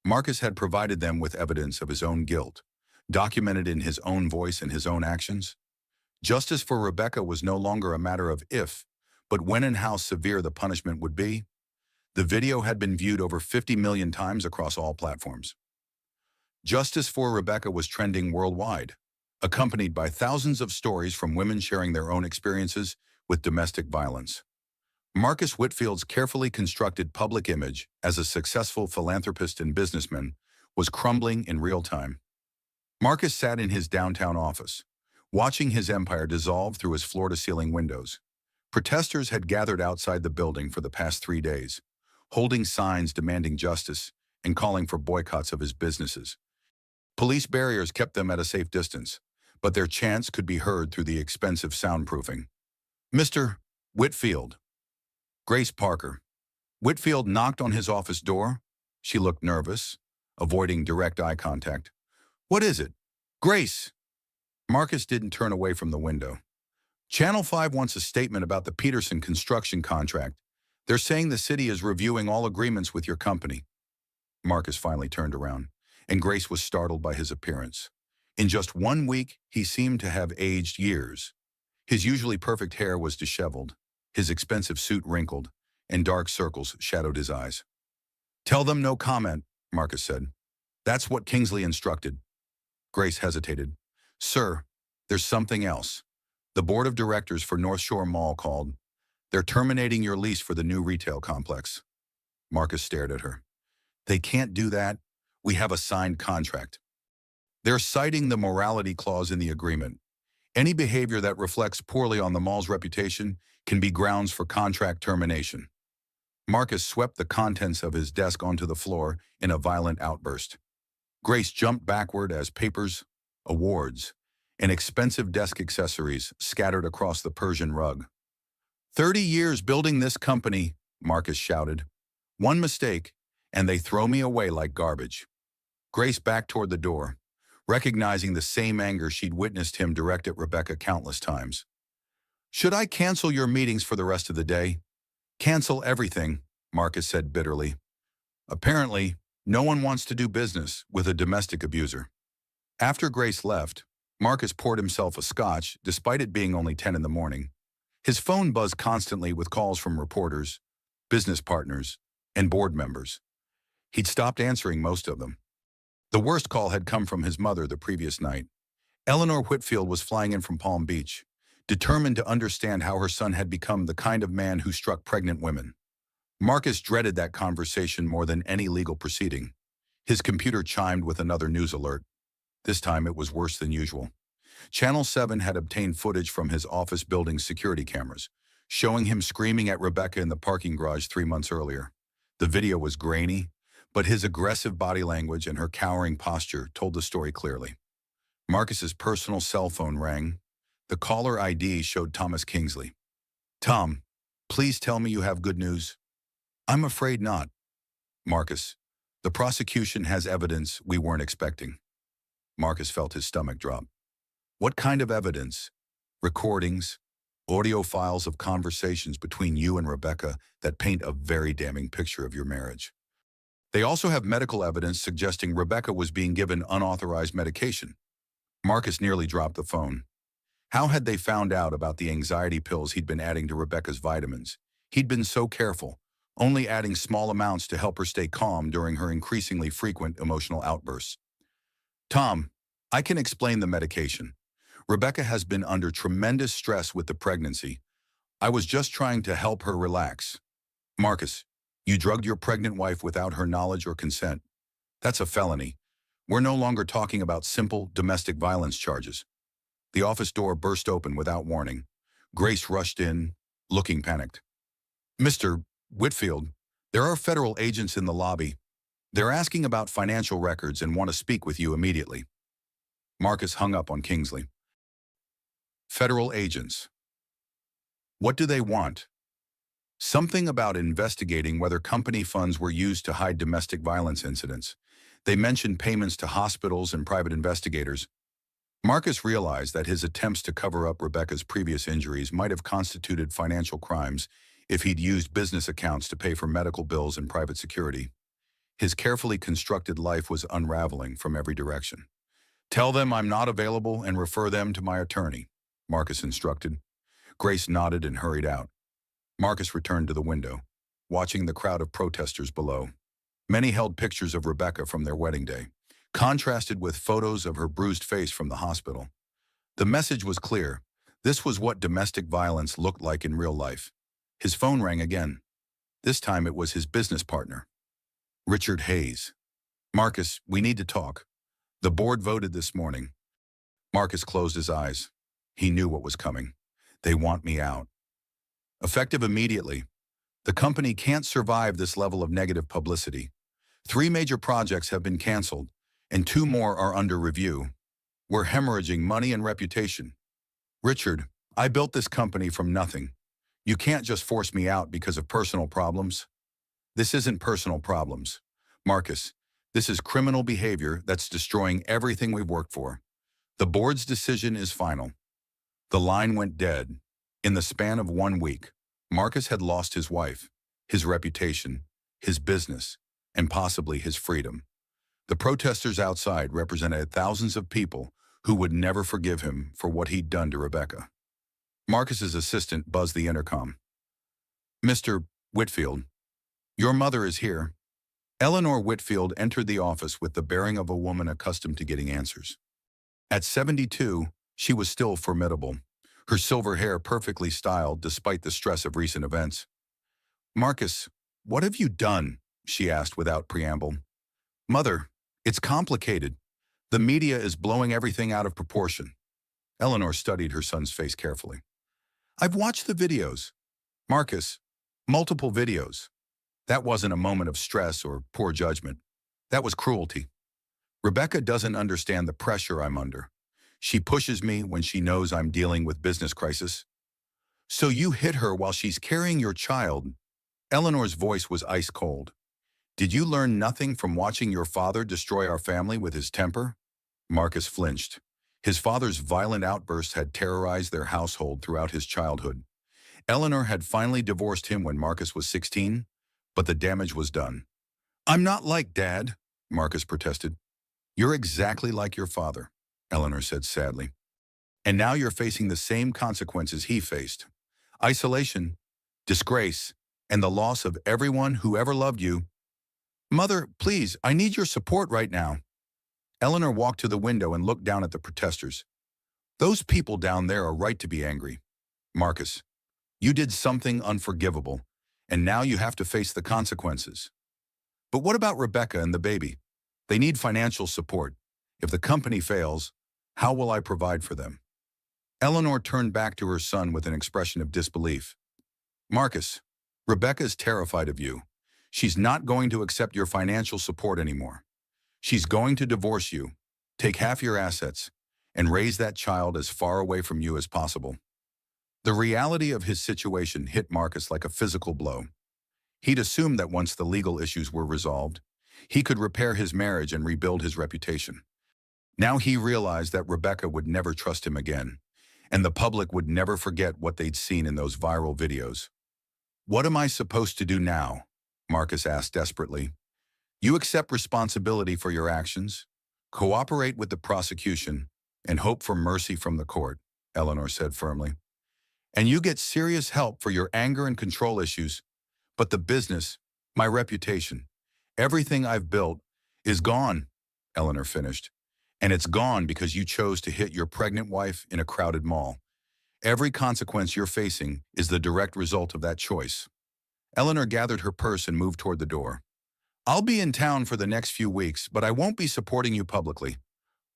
Marcus had provided them with evidence of his own guilt, documented in his own voice and his own actions. Justice for Rebecca was no longer a matter of if, but when and how severe the punishment would be. The video had been viewed over 50 million times across all platforms. Justice for Rebecca was trending worldwide, accompanied by thousands of stories from women sharing their own experiences with domestic violence. Marcus Whitfield's carefully constructed public image as a successful philanthropist and businessman was crumbling in real time. Marcus sat in his downtown office, watching his empire dissolve through his floor-to-ceiling windows. Protesters had gathered outside the building for the past 3 days, holding signs demanding justice and calling for boycotts of his businesses. Police barriers kept them at a safe distance, but their chants could be heard through the expensive soundproofing. Mr. Whitfield. Grace Parker. Whitfield knocked on his office door. She looked nervous, avoiding direct eye contact. What is it? Grace! Marcus didn't turn away from the window. Channel 5 wants a statement about the Peterson construction contract. They're saying the city is reviewing all agreements with your company. Marcus finally turned around, and Grace was startled by his appearance. In just 1 week, he seemed to have aged years. His usually perfect hair was disheveled, his expensive suit wrinkled, and dark circles shadowed his eyes. Tell them no comment, Marcus said. That's what Kingsley instructed. Grace hesitated. Sir, there's something else. The board of directors for North Shore Mall called. They're terminating your lease for the new retail complex. Marcus stared at her. They can't do that. We have a signed contract. They're citing the morality clause in the agreement. Any behavior that reflects poorly on the mall's reputation can be grounds for contract termination. Marcus swept the contents of his desk onto the floor in a violent outburst. Grace jumped backward as papers, awards, and expensive desk accessories scattered across the Persian rug. 30 years building this company, Marcus shouted. One mistake, and they throw me away like garbage. Grace backed toward the door, recognizing the same anger she'd witnessed him direct at Rebecca countless times. Should I cancel your meetings for the rest of the day? Cancel everything, Marcus said bitterly. Apparently, no one wants to do business with a domestic abuser. After Grace left, Marcus poured himself a scotch, despite it being only 10 in the morning. His phone buzzed constantly with calls from reporters, business partners, and board members. He'd stopped answering most of them. The worst call had come from his mother the previous night. Eleanor Whitfield was flying in from Palm Beach, determined to understand how her son had become the kind of man who struck pregnant women. Marcus dreaded that conversation more than any legal proceeding. His computer chimed with another news alert. This time it was worse than usual. Channel 7 had obtained footage from his office building's security cameras, showing him screaming at Rebecca in the parking garage 3 months earlier. The video was grainy, but his aggressive body language and her cowering posture told the story clearly. Marcus's personal cell phone rang. The caller ID showed Thomas Kingsley. Tom, please tell me you have good news. I'm afraid not. Marcus, the prosecution has evidence we weren't expecting. Marcus felt his stomach drop. What kind of evidence? Recordings, audio files of conversations between you and Rebecca that paint a very damning picture of your marriage. They also have medical evidence suggesting Rebecca was being given unauthorized medication. Marcus nearly dropped the phone. How had they found out about the anxiety pills he'd been adding to Rebecca's vitamins? He'd been so careful, only adding small amounts to help her stay calm during her increasingly frequent emotional outbursts. Tom, I can explain the medication. Rebecca has been under tremendous stress with the pregnancy. I was just trying to help her relax. Marcus, you drugged your pregnant wife without her knowledge or consent. That's a felony. We're no longer talking about simple domestic violence charges. The office door burst open without warning. Grace rushed in, looking panicked. Mr. Whitfield, there are federal agents in the lobby. They're asking about financial records and want to speak with you immediately. Marcus hung up on Kingsley. Federal agents. What do they want? Something about investigating whether company funds were used to hide domestic violence incidents. They mentioned payments to hospitals and private investigators. Marcus realized that his attempts to cover up Rebecca's previous injuries might have constituted financial crimes if he'd used business accounts to pay for medical bills and private security. His carefully constructed life was unraveling from every direction. Tell them I'm not available and refer them to my attorney, Marcus instructed. Grace nodded and hurried out. Marcus returned to the window, watching the crowd of protesters below. Many held pictures of Rebecca from their wedding day, contrasted with photos of her bruised face from the hospital. The message was clear. This was what domestic violence looked like in real life. His phone rang again. This time it was his business partner, Richard Hayes. Marcus, we need to talk. The board voted this morning. Marcus closed his eyes. He knew what was coming. They want me out. Effective immediately. The company can't survive this level of negative publicity. 3 major projects have been canceled, and 2 more are under review. We're hemorrhaging money and reputation. Richard, I built this company from nothing. You can't just force me out because of personal problems. This isn't personal problems. Marcus, this is criminal behavior that's destroying everything we've worked for. The board's decision is final. The line went dead. In the span of 1 week, Marcus had lost his wife, his reputation, his business, and possibly his freedom. The protesters outside represented thousands of people who would never forgive him for what he'd done to Rebecca. Marcus's assistant buzzed the intercom. Mr. Whitfield, your mother is here. Eleanor Whitfield entered the office with the bearing of a woman accustomed to getting answers. At 72, she was still formidable, her silver hair perfectly styled despite the stress of recent events. Marcus, what have you done? She asked without preamble. Mother, it's complicated. The media is blowing everything out of proportion. Eleanor studied her son's face carefully. I've watched the videos. Marcus, multiple videos. That wasn't a moment of stress or poor judgment. That was cruelty. Rebecca doesn't understand the pressure I'm under. She pushes me when she knows I'm dealing with business crisis. So you hit her while she's carrying your child. Eleanor's voice was ice cold. Did you learn nothing from watching your father destroy our family with his temper? Marcus flinched. His father's violent outbursts had terrorized their household throughout his childhood. Eleanor had finally divorced him when Marcus was 16, but the damage was done. I'm not like Dad, Marcus protested. You're exactly like your father, Eleanor said sadly. And now you're facing the same consequences he faced. Isolation, disgrace, and the loss of everyone who ever loved you. Mother, please, I need your support right now. Eleanor walked to the window and looked down at the protesters. Those people down there are right to be angry. Marcus, you did something unforgivable, and now you have to face the consequences. But what about Rebecca and the baby? They need financial support. If the company fails, how will I provide for them? Eleanor turned back to her son with an expression of disbelief. Marcus, Rebecca is terrified of you. She's not going to accept your financial support anymore. She's going to divorce you, take half your assets, and raise that child as far away from you as possible. The reality of his situation hit Marcus like a physical blow. He'd assumed that once the legal issues were resolved, he could repair his marriage and rebuild his reputation. Now he realized that Rebecca would never trust him again, and the public would never forget what they'd seen in those viral videos. What am I supposed to do now? Marcus asked desperately. You accept responsibility for your actions, cooperate with the prosecution, and hope for mercy from the court, Eleanor said firmly. And you get serious help for your anger and control issues, but the business, my reputation, everything I've built is gone, Eleanor finished. And it's gone because you chose to hit your pregnant wife in a crowded mall. Every consequence you're facing is the direct result of that choice. Eleanor gathered her purse and moved toward the door. I'll be in town for the next few weeks, but I won't be supporting you publicly.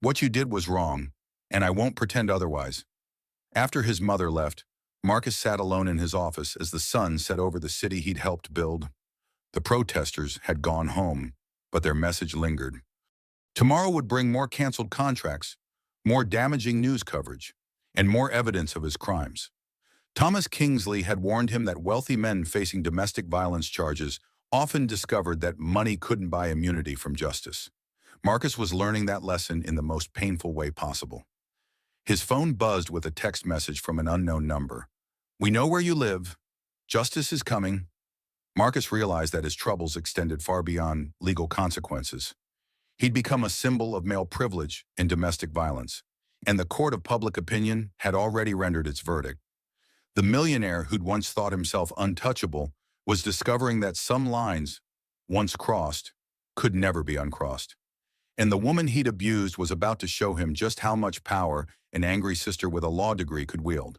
What you did was wrong, and I won't pretend otherwise. After his mother left, Marcus sat alone in his office as the sun set over the city he'd helped build. The protesters had gone home, but their message lingered. Tomorrow would bring more canceled contracts, more damaging news coverage, and more evidence of his crimes. Thomas Kingsley had warned him that wealthy men facing domestic violence charges often discovered that money couldn't buy immunity from justice. Marcus was learning that lesson in the most painful way possible. His phone buzzed with a text message from an unknown number. "We know where you live. Justice is coming." Marcus realized that his troubles extended far beyond legal consequences. He'd become a symbol of male privilege in domestic violence, and the court of public opinion had already rendered its verdict. The millionaire who'd once thought himself untouchable was discovering that some lines, once crossed, could never be uncrossed. And the woman he'd abused was about to show him just how much power an angry sister with a law degree could wield.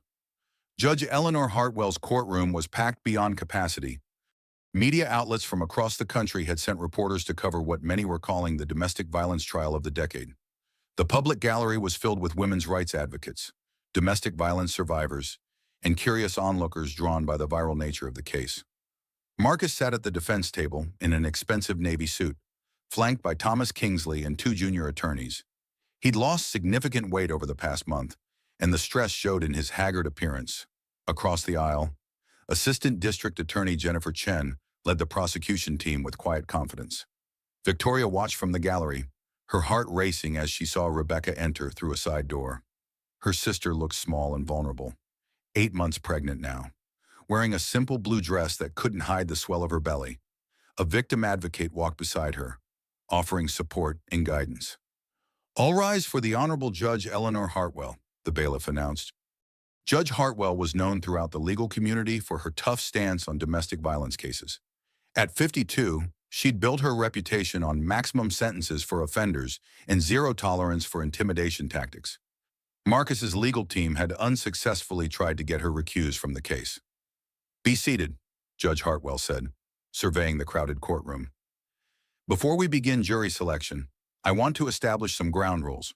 Judge Eleanor Hartwell's courtroom was packed beyond capacity. Media outlets from across the country had sent reporters to cover what many were calling the domestic violence trial of the decade. The public gallery was filled with women's rights advocates, domestic violence survivors, and curious onlookers drawn by the viral nature of the case. Marcus sat at the defense table in an expensive navy suit, flanked by Thomas Kingsley and two junior attorneys. He'd lost significant weight over the past month, and the stress showed in his haggard appearance. Across the aisle, Assistant District Attorney Jennifer Chen led the prosecution team with quiet confidence. Victoria watched from the gallery, her heart racing as she saw Rebecca enter through a side door. Her sister looked small and vulnerable, 8 months pregnant now, wearing a simple blue dress that couldn't hide the swell of her belly. A victim advocate walked beside her, offering support and guidance. "All rise for the Honorable Judge Eleanor Hartwell," the bailiff announced. Judge Hartwell was known throughout the legal community for her tough stance on domestic violence cases. At 52, she'd built her reputation on maximum sentences for offenders and zero tolerance for intimidation tactics. Marcus's legal team had unsuccessfully tried to get her recused from the case. "Be seated," Judge Hartwell said, surveying the crowded courtroom. "Before we begin jury selection, I want to establish some ground rules.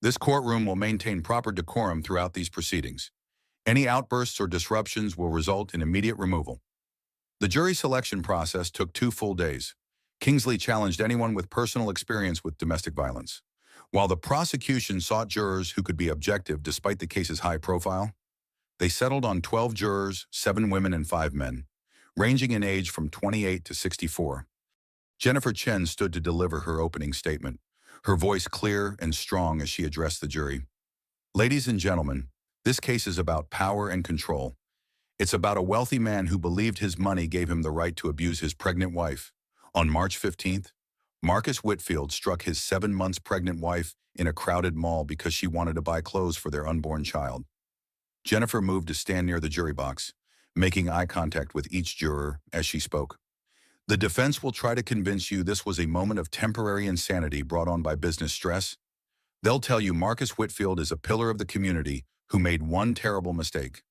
This courtroom will maintain proper decorum throughout these proceedings. Any outbursts or disruptions will result in immediate removal." The jury selection process took 2 full days. Kingsley challenged anyone with personal experience with domestic violence, while the prosecution sought jurors who could be objective despite the case's high profile. They settled on 12 jurors, 7 women and 5 men, ranging in age from 28 to 64. Jennifer Chen stood to deliver her opening statement, her voice clear and strong as she addressed the jury. "Ladies and gentlemen, this case is about power and control. It's about a wealthy man who believed his money gave him the right to abuse his pregnant wife. On March 15th, Marcus Whitfield struck his 7 months pregnant wife in a crowded mall because she wanted to buy clothes for their unborn child." Jennifer moved to stand near the jury box, making eye contact with each juror as she spoke. "The defense will try to convince you this was a moment of temporary insanity brought on by business stress. They'll tell you Marcus Whitfield is a pillar of the community who made one terrible mistake.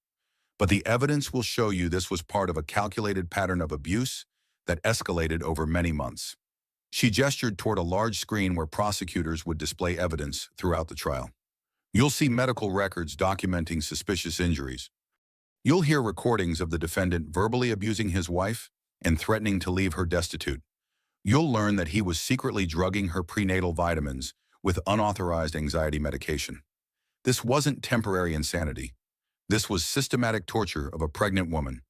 But the evidence will show you this was part of a calculated pattern of abuse that escalated over many months." She gestured toward a large screen where prosecutors would display evidence throughout the trial. "You'll see medical records documenting suspicious injuries. You'll hear recordings of the defendant verbally abusing his wife and threatening to leave her destitute. You'll learn that he was secretly drugging her prenatal vitamins with unauthorized anxiety medication. This wasn't temporary insanity. This was systematic torture of a pregnant woman."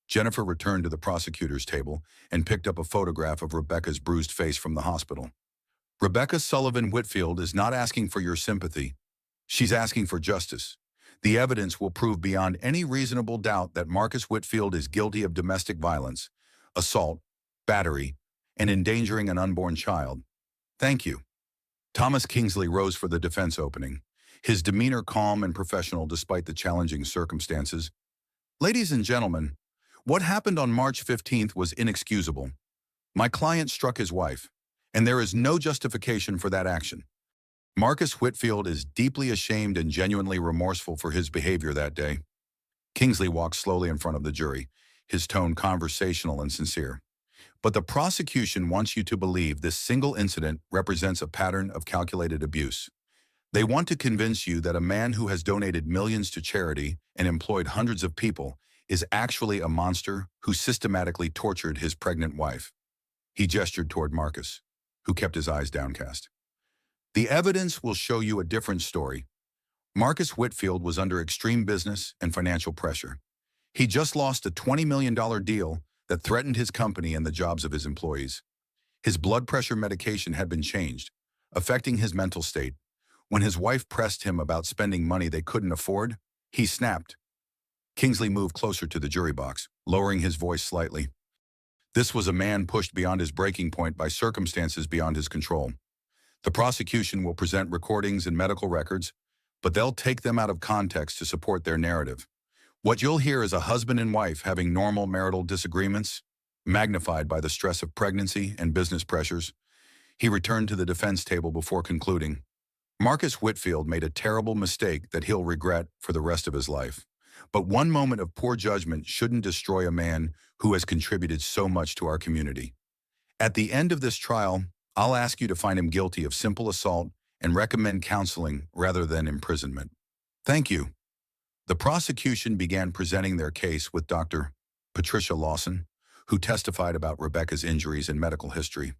Jennifer returned to the prosecutor's table and picked up a photograph of Rebecca's bruised face from the hospital. "Rebecca Sullivan Whitfield is not asking for your sympathy. She's asking for justice. The evidence will prove beyond any reasonable doubt that Marcus Whitfield is guilty of domestic violence, assault, battery, and endangering an unborn child. Thank you. Thomas Kingsley rose for the defense opening, his demeanor calm and professional despite the challenging circumstances. Ladies and gentlemen, what happened on March 15th was inexcusable. My client struck his wife, and there is no justification for that action. Marcus Whitfield is deeply ashamed and genuinely remorseful for his behavior that day. Kingsley walked slowly in front of the jury, his tone conversational and sincere. But the prosecution wants you to believe this single incident represents a pattern of calculated abuse. They want to convince you that a man who has donated millions to charity and employed hundreds of people is actually a monster who systematically tortured his pregnant wife. He gestured toward Marcus, who kept his eyes downcast. The evidence will show you a different story. Marcus Whitfield was under extreme business and financial pressure. He just lost a $20 million deal that threatened his company and the jobs of his employees. His blood pressure medication had been changed, affecting his mental state. When his wife pressed him about spending money they couldn't afford, he snapped. Kingsley moved closer to the jury box, lowering his voice slightly. This was a man pushed beyond his breaking point by circumstances beyond his control. The prosecution will present recordings and medical records, but they'll take them out of context to support their narrative. What you'll hear is a husband and wife having normal marital disagreements, magnified by the stress of pregnancy and business pressures. He returned to the defense table before concluding. Marcus Whitfield made a terrible mistake that he'll regret for the rest of his life. But one moment of poor judgment shouldn't destroy a man who has contributed so much to our community. At the end of this trial, I'll ask you to find him guilty of simple assault and recommend counseling rather than imprisonment. Thank you. The prosecution began presenting their case with Dr. Patricia Lawson, who testified about Rebecca's injuries and medical history.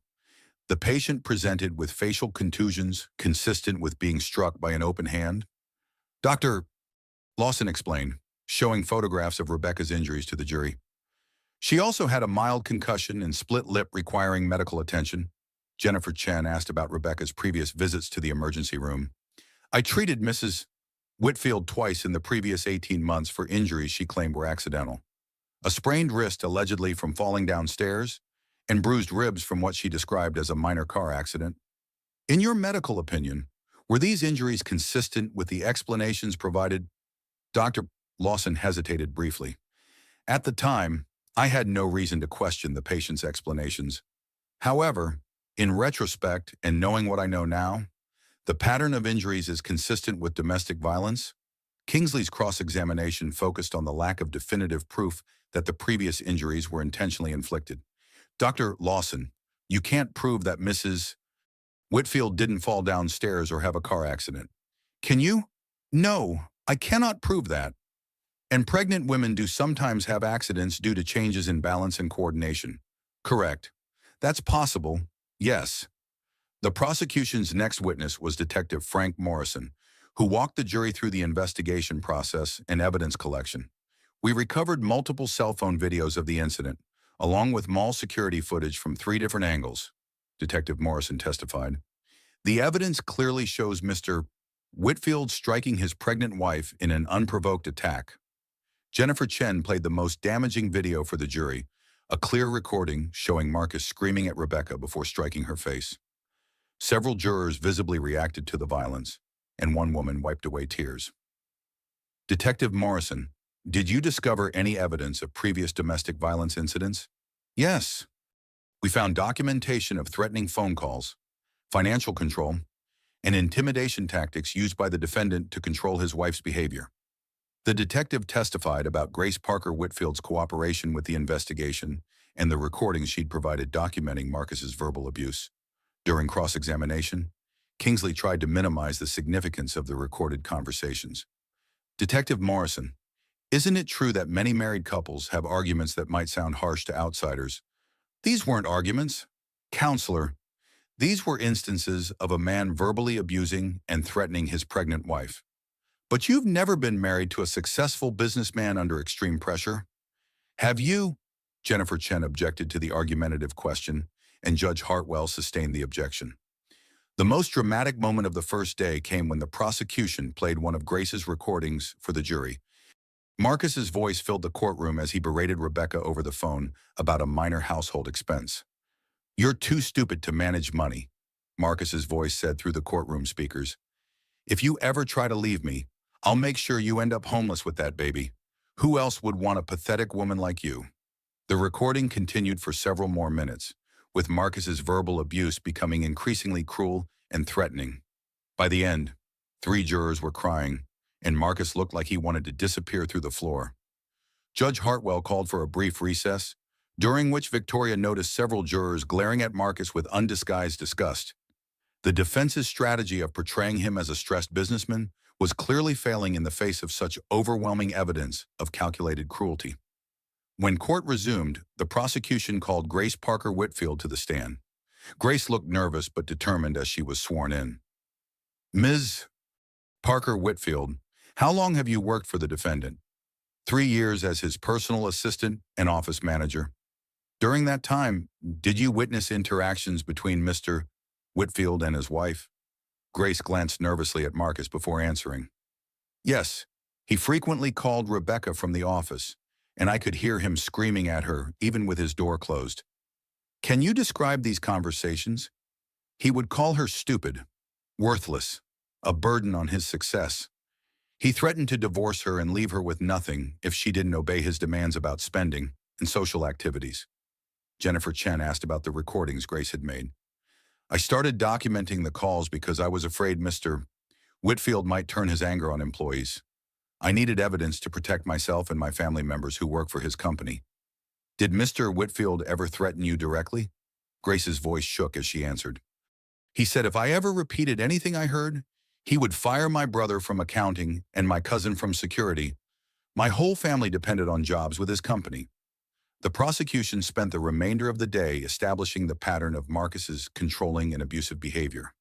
The patient presented with facial contusions consistent with being struck by an open hand. Dr. Lawson explained, showing photographs of Rebecca's injuries to the jury. She also had a mild concussion and split lip requiring medical attention. Jennifer Chen asked about Rebecca's previous visits to the emergency room. I treated Mrs. Whitfield twice in the previous 18 months for injuries she claimed were accidental. A sprained wrist allegedly from falling downstairs, and bruised ribs from what she described as a minor car accident. In your medical opinion, were these injuries consistent with the explanations provided? Dr. Lawson hesitated briefly. At the time, I had no reason to question the patient's explanations. However, in retrospect and knowing what I know now, the pattern of injuries is consistent with domestic violence. Kingsley's cross-examination focused on the lack of definitive proof that the previous injuries were intentionally inflicted. Dr. Lawson, you can't prove that Mrs. Whitfield didn't fall downstairs or have a car accident. Can you? No, I cannot prove that. And pregnant women do sometimes have accidents due to changes in balance and coordination. Correct. That's possible, yes. The prosecution's next witness was Detective Frank Morrison, who walked the jury through the investigation process and evidence collection. We recovered multiple cell phone videos of the incident, along with mall security footage from 3 different angles, Detective Morrison testified. The evidence clearly shows Mr. Whitfield striking his pregnant wife in an unprovoked attack. Jennifer Chen played the most damaging video for the jury, a clear recording showing Marcus screaming at Rebecca before striking her face. Several jurors visibly reacted to the violence, and one woman wiped away tears. Detective Morrison, did you discover any evidence of previous domestic violence incidents? Yes. We found documentation of threatening phone calls, financial control, and intimidation tactics used by the defendant to control his wife's behavior. The detective testified about Grace Parker Whitfield's cooperation with the investigation and the recordings she'd provided documenting Marcus's verbal abuse. During cross-examination, Kingsley tried to minimize the significance of the recorded conversations. Detective Morrison, isn't it true that many married couples have arguments that might sound harsh to outsiders? These weren't arguments. Counselor, these were instances of a man verbally abusing and threatening his pregnant wife. But you've never been married to a successful businessman under extreme pressure? Have you? Jennifer Chen objected to the argumentative question, and Judge Hartwell sustained the objection. The most dramatic moment of the first day came when the prosecution played one of Grace's recordings for the jury. Marcus's voice filled the courtroom as he berated Rebecca over the phone about a minor household expense. "You're too stupid to manage money," Marcus's voice said through the courtroom speakers. "If you ever try to leave me, I'll make sure you end up homeless with that baby. Who else would want a pathetic woman like you?" The recording continued for several more minutes, with Marcus's verbal abuse becoming increasingly cruel and threatening. By the end, 3 jurors were crying, and Marcus looked like he wanted to disappear through the floor. Judge Hartwell called for a brief recess, during which Victoria noticed several jurors glaring at Marcus with undisguised disgust. The defense's strategy of portraying him as a stressed businessman was clearly failing in the face of such overwhelming evidence of calculated cruelty. When court resumed, the prosecution called Grace Parker Whitfield to the stand. Grace looked nervous but determined as she was sworn in. "Ms. Parker Whitfield, how long have you worked for the defendant?" 3 years as his personal assistant and office manager. "During that time, did you witness interactions between Mr. Whitfield and his wife?" Grace glanced nervously at Marcus before answering. "Yes, he frequently called Rebecca from the office, and I could hear him screaming at her, even with his door closed." "Can you describe these conversations?" "He would call her stupid, worthless, a burden on his success. He threatened to divorce her and leave her with nothing if she didn't obey his demands about spending and social activities." Jennifer Chen asked about the recordings Grace had made. "I started documenting the calls because I was afraid Mr. Whitfield might turn his anger on employees. I needed evidence to protect myself and my family members who work for his company." "Did Mr. Whitfield ever threaten you directly?" Grace's voice shook as she answered. "He said if I ever repeated anything I heard, he would fire my brother from accounting and my cousin from security. My whole family depended on jobs with his company." The prosecution spent the remainder of the day establishing the pattern of Marcus's controlling and abusive behavior.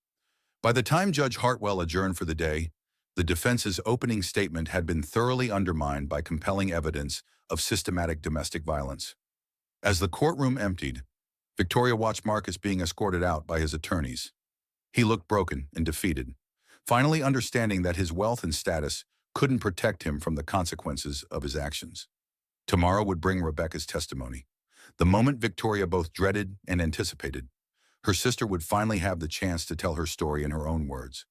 By the time Judge Hartwell adjourned for the day, the defense's opening statement had been thoroughly undermined by compelling evidence of systematic domestic violence. As the courtroom emptied, Victoria watched Marcus being escorted out by his attorneys. He looked broken and defeated, finally understanding that his wealth and status couldn't protect him from the consequences of his actions. Tomorrow would bring Rebecca's testimony, the moment Victoria both dreaded and anticipated. Her sister would finally have the chance to tell her story in her own words,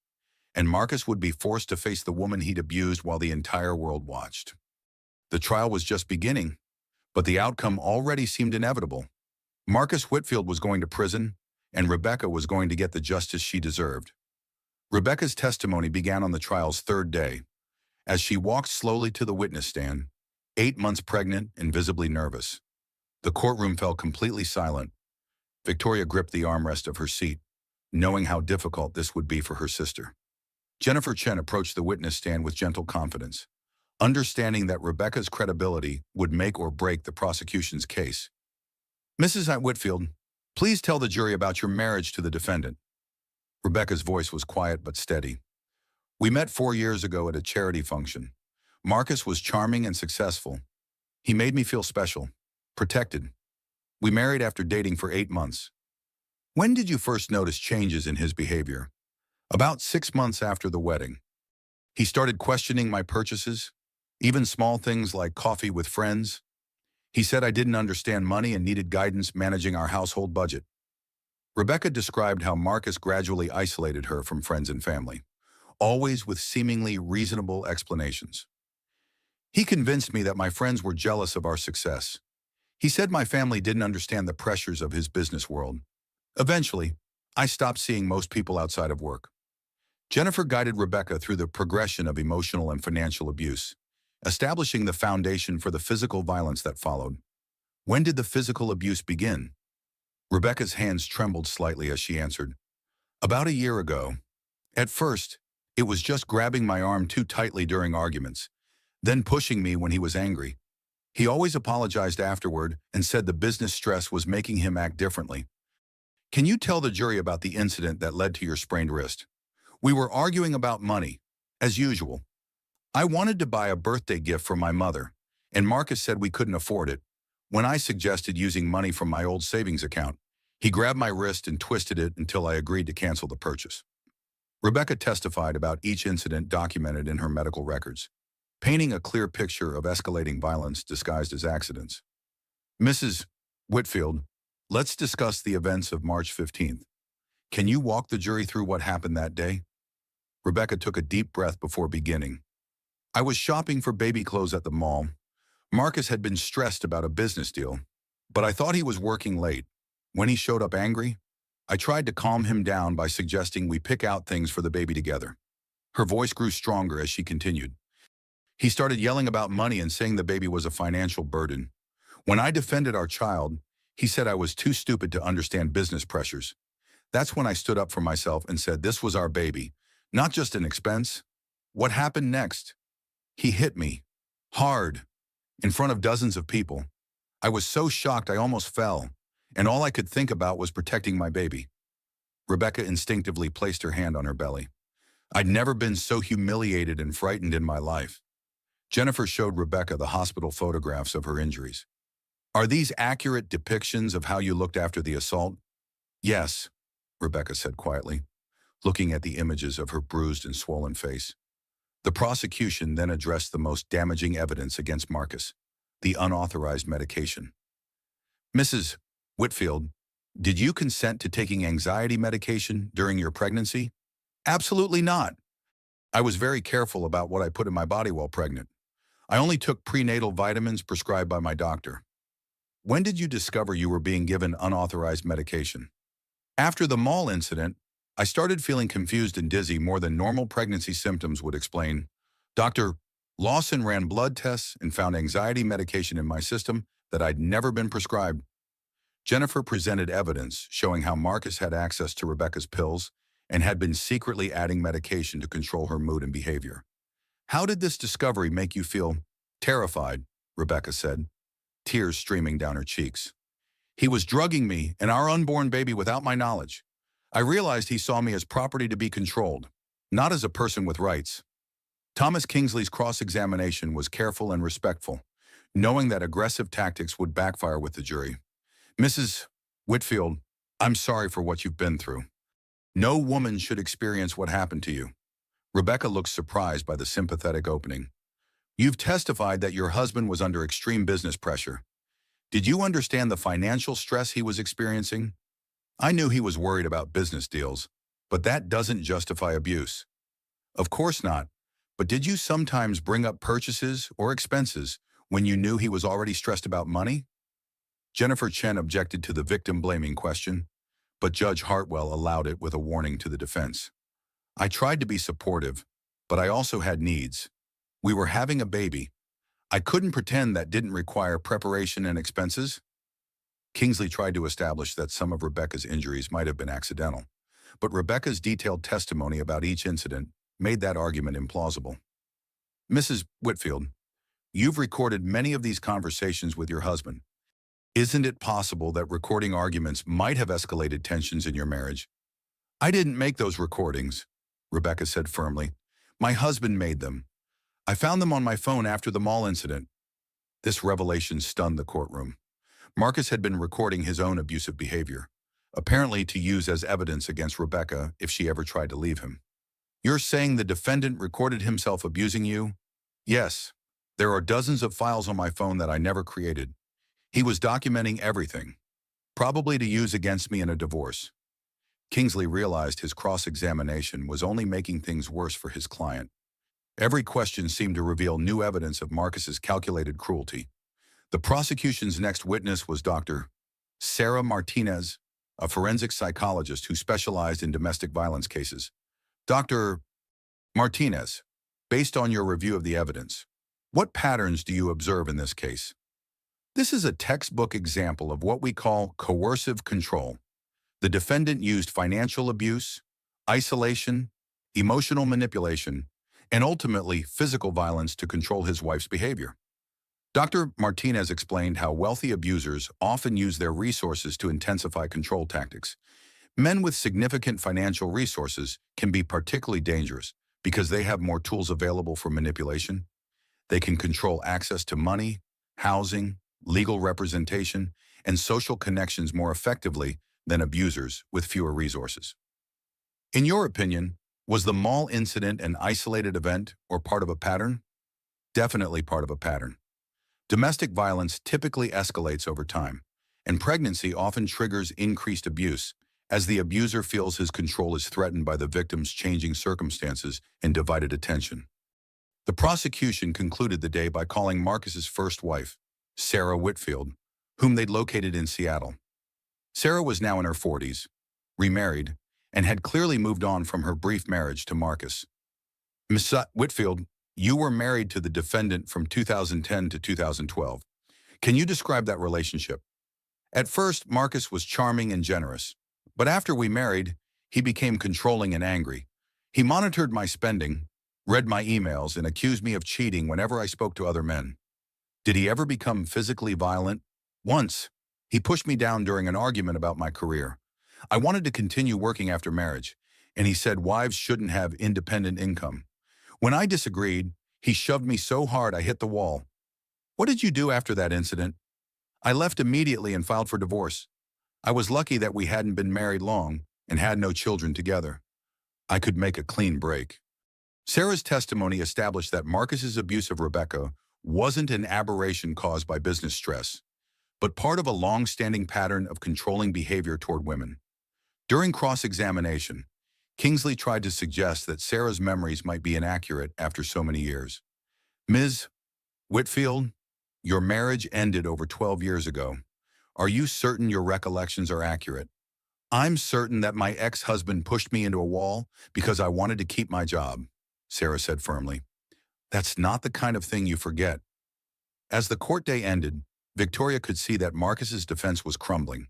and Marcus would be forced to face the woman he'd abused while the entire world watched. The trial was just beginning, but the outcome already seemed inevitable. Marcus Whitfield was going to prison, and Rebecca was going to get the justice she deserved. Rebecca's testimony began on the trial's third day. As she walked slowly to the witness stand, 8 months pregnant and visibly nervous. The courtroom fell completely silent. Victoria gripped the armrest of her seat, knowing how difficult this would be for her sister. Jennifer Chen approached the witness stand with gentle confidence, understanding that Rebecca's credibility would make or break the prosecution's case. "Mrs. Whitfield, please tell the jury about your marriage to the defendant." Rebecca's voice was quiet but steady. "We met 4 years ago at a charity function. Marcus was charming and successful. He made me feel special, protected. We married after dating for 8 months." "When did you first notice changes in his behavior?" "About 6 months after the wedding. He started questioning my purchases, even small things like coffee with friends. He said I didn't understand money and needed guidance managing our household budget." Rebecca described how Marcus gradually isolated her from friends and family, always with seemingly reasonable explanations. "He convinced me that my friends were jealous of our success. He said my family didn't understand the pressures of his business world. Eventually, I stopped seeing most people outside of work." Jennifer guided Rebecca through the progression of emotional and financial abuse, establishing the foundation for the physical violence that followed. "When did the physical abuse begin?" Rebecca's hands trembled slightly as she answered. "About a year ago. At first, it was just grabbing my arm too tightly during arguments, then pushing me when he was angry. He always apologized afterward and said the business stress was making him act differently." "Can you tell the jury about the incident that led to your sprained wrist?" "We were arguing about money, as usual. I wanted to buy a birthday gift for my mother, and Marcus said we couldn't afford it. When I suggested using money from my old savings account, he grabbed my wrist and twisted it until I agreed to cancel the purchase." Rebecca testified about each incident documented in her medical records, painting a clear picture of escalating violence disguised as accidents. "Mrs. Whitfield, Let's discuss the events of March 15th. Can you walk the jury through what happened that day? Rebecca took a deep breath before beginning. I was shopping for baby clothes at the mall. Marcus had been stressed about a business deal, but I thought he was working late. When he showed up angry, I tried to calm him down by suggesting we pick out things for the baby together. Her voice grew stronger as she continued. He started yelling about money and saying the baby was a financial burden. When I defended our child, he said I was too stupid to understand business pressures. That's when I stood up for myself and said this was our baby, not just an expense. What happened next? He hit me, hard, in front of dozens of people. I was so shocked I almost fell, and all I could think about was protecting my baby. Rebecca instinctively placed her hand on her belly. I'd never been so humiliated and frightened in my life. Jennifer showed Rebecca the hospital photographs of her injuries. Are these accurate depictions of how you looked after the assault? Yes, Rebecca said quietly, looking at the images of her bruised and swollen face. The prosecution then addressed the most damaging evidence against Marcus, the unauthorized medication. Mrs. Whitfield, did you consent to taking anxiety medication during your pregnancy? Absolutely not. I was very careful about what I put in my body while pregnant. I only took prenatal vitamins prescribed by my doctor. When did you discover you were being given unauthorized medication? After the mall incident, I started feeling confused and dizzy more than normal pregnancy symptoms would explain. Dr. Lawson ran blood tests and found anxiety medication in my system that I'd never been prescribed. Jennifer presented evidence showing how Marcus had access to Rebecca's pills and had been secretly adding medication to control her mood and behavior. How did this discovery make you feel? Terrified, Rebecca said, tears streaming down her cheeks. He was drugging me and our unborn baby without my knowledge. I realized he saw me as property to be controlled, not as a person with rights. Thomas Kingsley's cross-examination was careful and respectful, knowing that aggressive tactics would backfire with the jury. Mrs. Whitfield, I'm sorry for what you've been through. No woman should experience what happened to you. Rebecca looked surprised by the sympathetic opening. You've testified that your husband was under extreme business pressure. Did you understand the financial stress he was experiencing? I knew he was worried about business deals, but that doesn't justify abuse. Of course not, but did you sometimes bring up purchases or expenses when you knew he was already stressed about money? Jennifer Chen objected to the victim-blaming question, but Judge Hartwell allowed it with a warning to the defense. I tried to be supportive, but I also had needs. We were having a baby. I couldn't pretend that didn't require preparation and expenses. Kingsley tried to establish that some of Rebecca's injuries might have been accidental, but Rebecca's detailed testimony about each incident made that argument implausible. Mrs. Whitfield, you've recorded many of these conversations with your husband. Isn't it possible that recording arguments might have escalated tensions in your marriage? I didn't make those recordings, Rebecca said firmly. My husband made them. I found them on my phone after the mall incident. This revelation stunned the courtroom. Marcus had been recording his own abusive behavior, apparently to use as evidence against Rebecca if she ever tried to leave him. You're saying the defendant recorded himself abusing you? Yes. There are dozens of files on my phone that I never created. He was documenting everything, probably to use against me in a divorce. Kingsley realized his cross-examination was only making things worse for his client. Every question seemed to reveal new evidence of Marcus's calculated cruelty. The prosecution's next witness was Dr. Sarah Martinez, a forensic psychologist who specialized in domestic violence cases. Dr. Martinez, based on your review of the evidence, what patterns do you observe in this case? This is a textbook example of what we call coercive control. The defendant used financial abuse, isolation, emotional manipulation, and ultimately physical violence to control his wife's behavior. Dr. Martinez explained how wealthy abusers often use their resources to intensify control tactics. Men with significant financial resources can be particularly dangerous because they have more tools available for manipulation. They can control access to money, housing, legal representation, and social connections more effectively than abusers with fewer resources. In your opinion, was the mall incident an isolated event or part of a pattern? Definitely part of a pattern. Domestic violence typically escalates over time, and pregnancy often triggers increased abuse, as the abuser feels his control is threatened by the victim's changing circumstances and divided attention. The prosecution concluded the day by calling Marcus's first wife, Sarah Whitfield, whom they'd located in Seattle. Sarah was now in her 40s, remarried, and had clearly moved on from her brief marriage to Marcus. Ms. Whitfield, you were married to the defendant from 2010 to 2012. Can you describe that relationship? At first, Marcus was charming and generous, but after we married, he became controlling and angry. He monitored my spending, read my emails, and accused me of cheating whenever I spoke to other men. Did he ever become physically violent? Once, he pushed me down during an argument about my career. I wanted to continue working after marriage, and he said wives shouldn't have independent income. When I disagreed, he shoved me so hard I hit the wall. What did you do after that incident? I left immediately and filed for divorce. I was lucky that we hadn't been married long and had no children together. I could make a clean break. Sarah's testimony established that Marcus's abuse of Rebecca wasn't an aberration caused by business stress, but part of a long-standing pattern of controlling behavior toward women. During cross-examination, Kingsley tried to suggest that Sarah's memories might be inaccurate after so many years. Ms. Whitfield, your marriage ended over 12 years ago. Are you certain your recollections are accurate? I'm certain that my ex-husband pushed me into a wall because I wanted to keep my job, Sarah said firmly. That's not the kind of thing you forget. As the court day ended, Victoria could see that Marcus's defense was crumbling.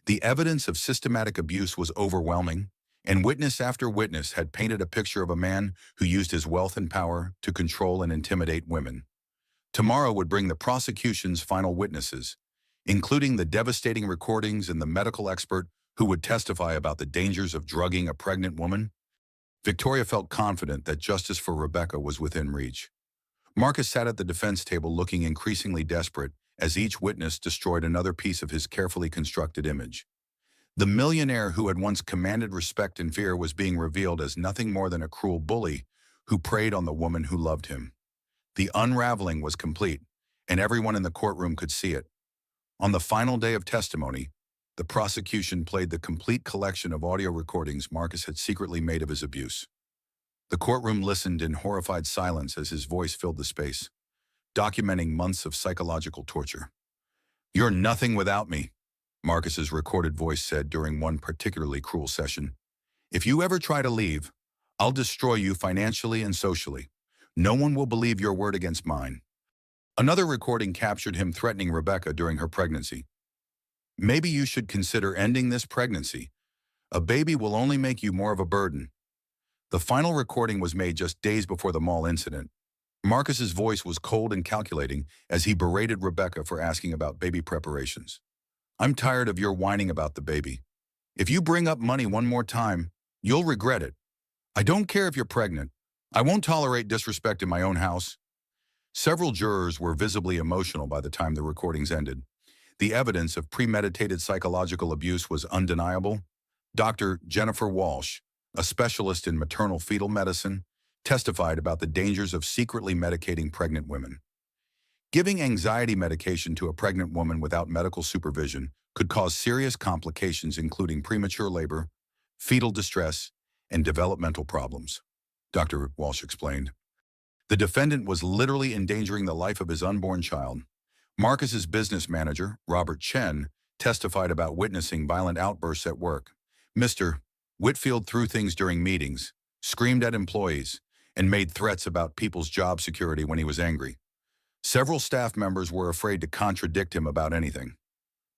The evidence of systematic abuse was overwhelming, and witness after witness had painted a picture of a man who used his wealth and power to control and intimidate women. Tomorrow would bring the prosecution's final witnesses, including the devastating recordings and the medical expert who would testify about the dangers of drugging a pregnant woman. Victoria felt confident that justice for Rebecca was within reach. Marcus sat at the defense table looking increasingly desperate as each witness destroyed another piece of his carefully constructed image. The millionaire who had once commanded respect and fear was being revealed as nothing more than a cruel bully who preyed on the woman who loved him. The unraveling was complete, and everyone in the courtroom could see it. On the final day of testimony, the prosecution played the complete collection of audio recordings Marcus had secretly made of his abuse. The courtroom listened in horrified silence as his voice filled the space, documenting months of psychological torture. "You're nothing without me," Marcus's recorded voice said during one particularly cruel session. "If you ever try to leave, I'll destroy you financially and socially. No one will believe your word against mine." Another recording captured him threatening Rebecca during her pregnancy. "Maybe you should consider ending this pregnancy. A baby will only make you more of a burden." The final recording was made just days before the mall incident. Marcus's voice was cold and calculating as he berated Rebecca for asking about baby preparations. "I'm tired of your whining about the baby. If you bring up money one more time, you'll regret it. I don't care if you're pregnant. I won't tolerate disrespect in my own house." Several jurors were visibly emotional by the time the recordings ended. The evidence of premeditated psychological abuse was undeniable. Dr. Jennifer Walsh, a specialist in maternal fetal medicine, testified about the dangers of secretly medicating pregnant women. Giving anxiety medication to a pregnant woman without medical supervision could cause serious complications including premature labor, fetal distress, and developmental problems, Dr. Walsh explained. The defendant was literally endangering the life of his unborn child. Marcus's business manager, Robert Chen, testified about witnessing violent outbursts at work. Mr. Whitfield threw things during meetings, screamed at employees, and made threats about people's job security when he was angry. Several staff members were afraid to contradict him about anything.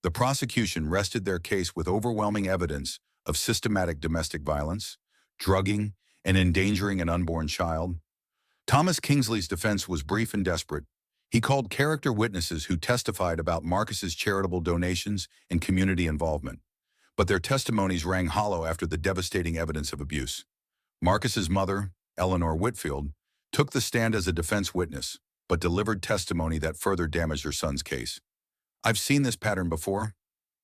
The prosecution rested their case with overwhelming evidence of systematic domestic violence, drugging, and endangering an unborn child. Thomas Kingsley's defense was brief and desperate. He called character witnesses who testified about Marcus's charitable donations and community involvement, but their testimonies rang hollow after the devastating evidence of abuse. Marcus's mother, Eleanor Whitfield, took the stand as a defense witness, but delivered testimony that further damaged her son's case. "I've seen this pattern before,"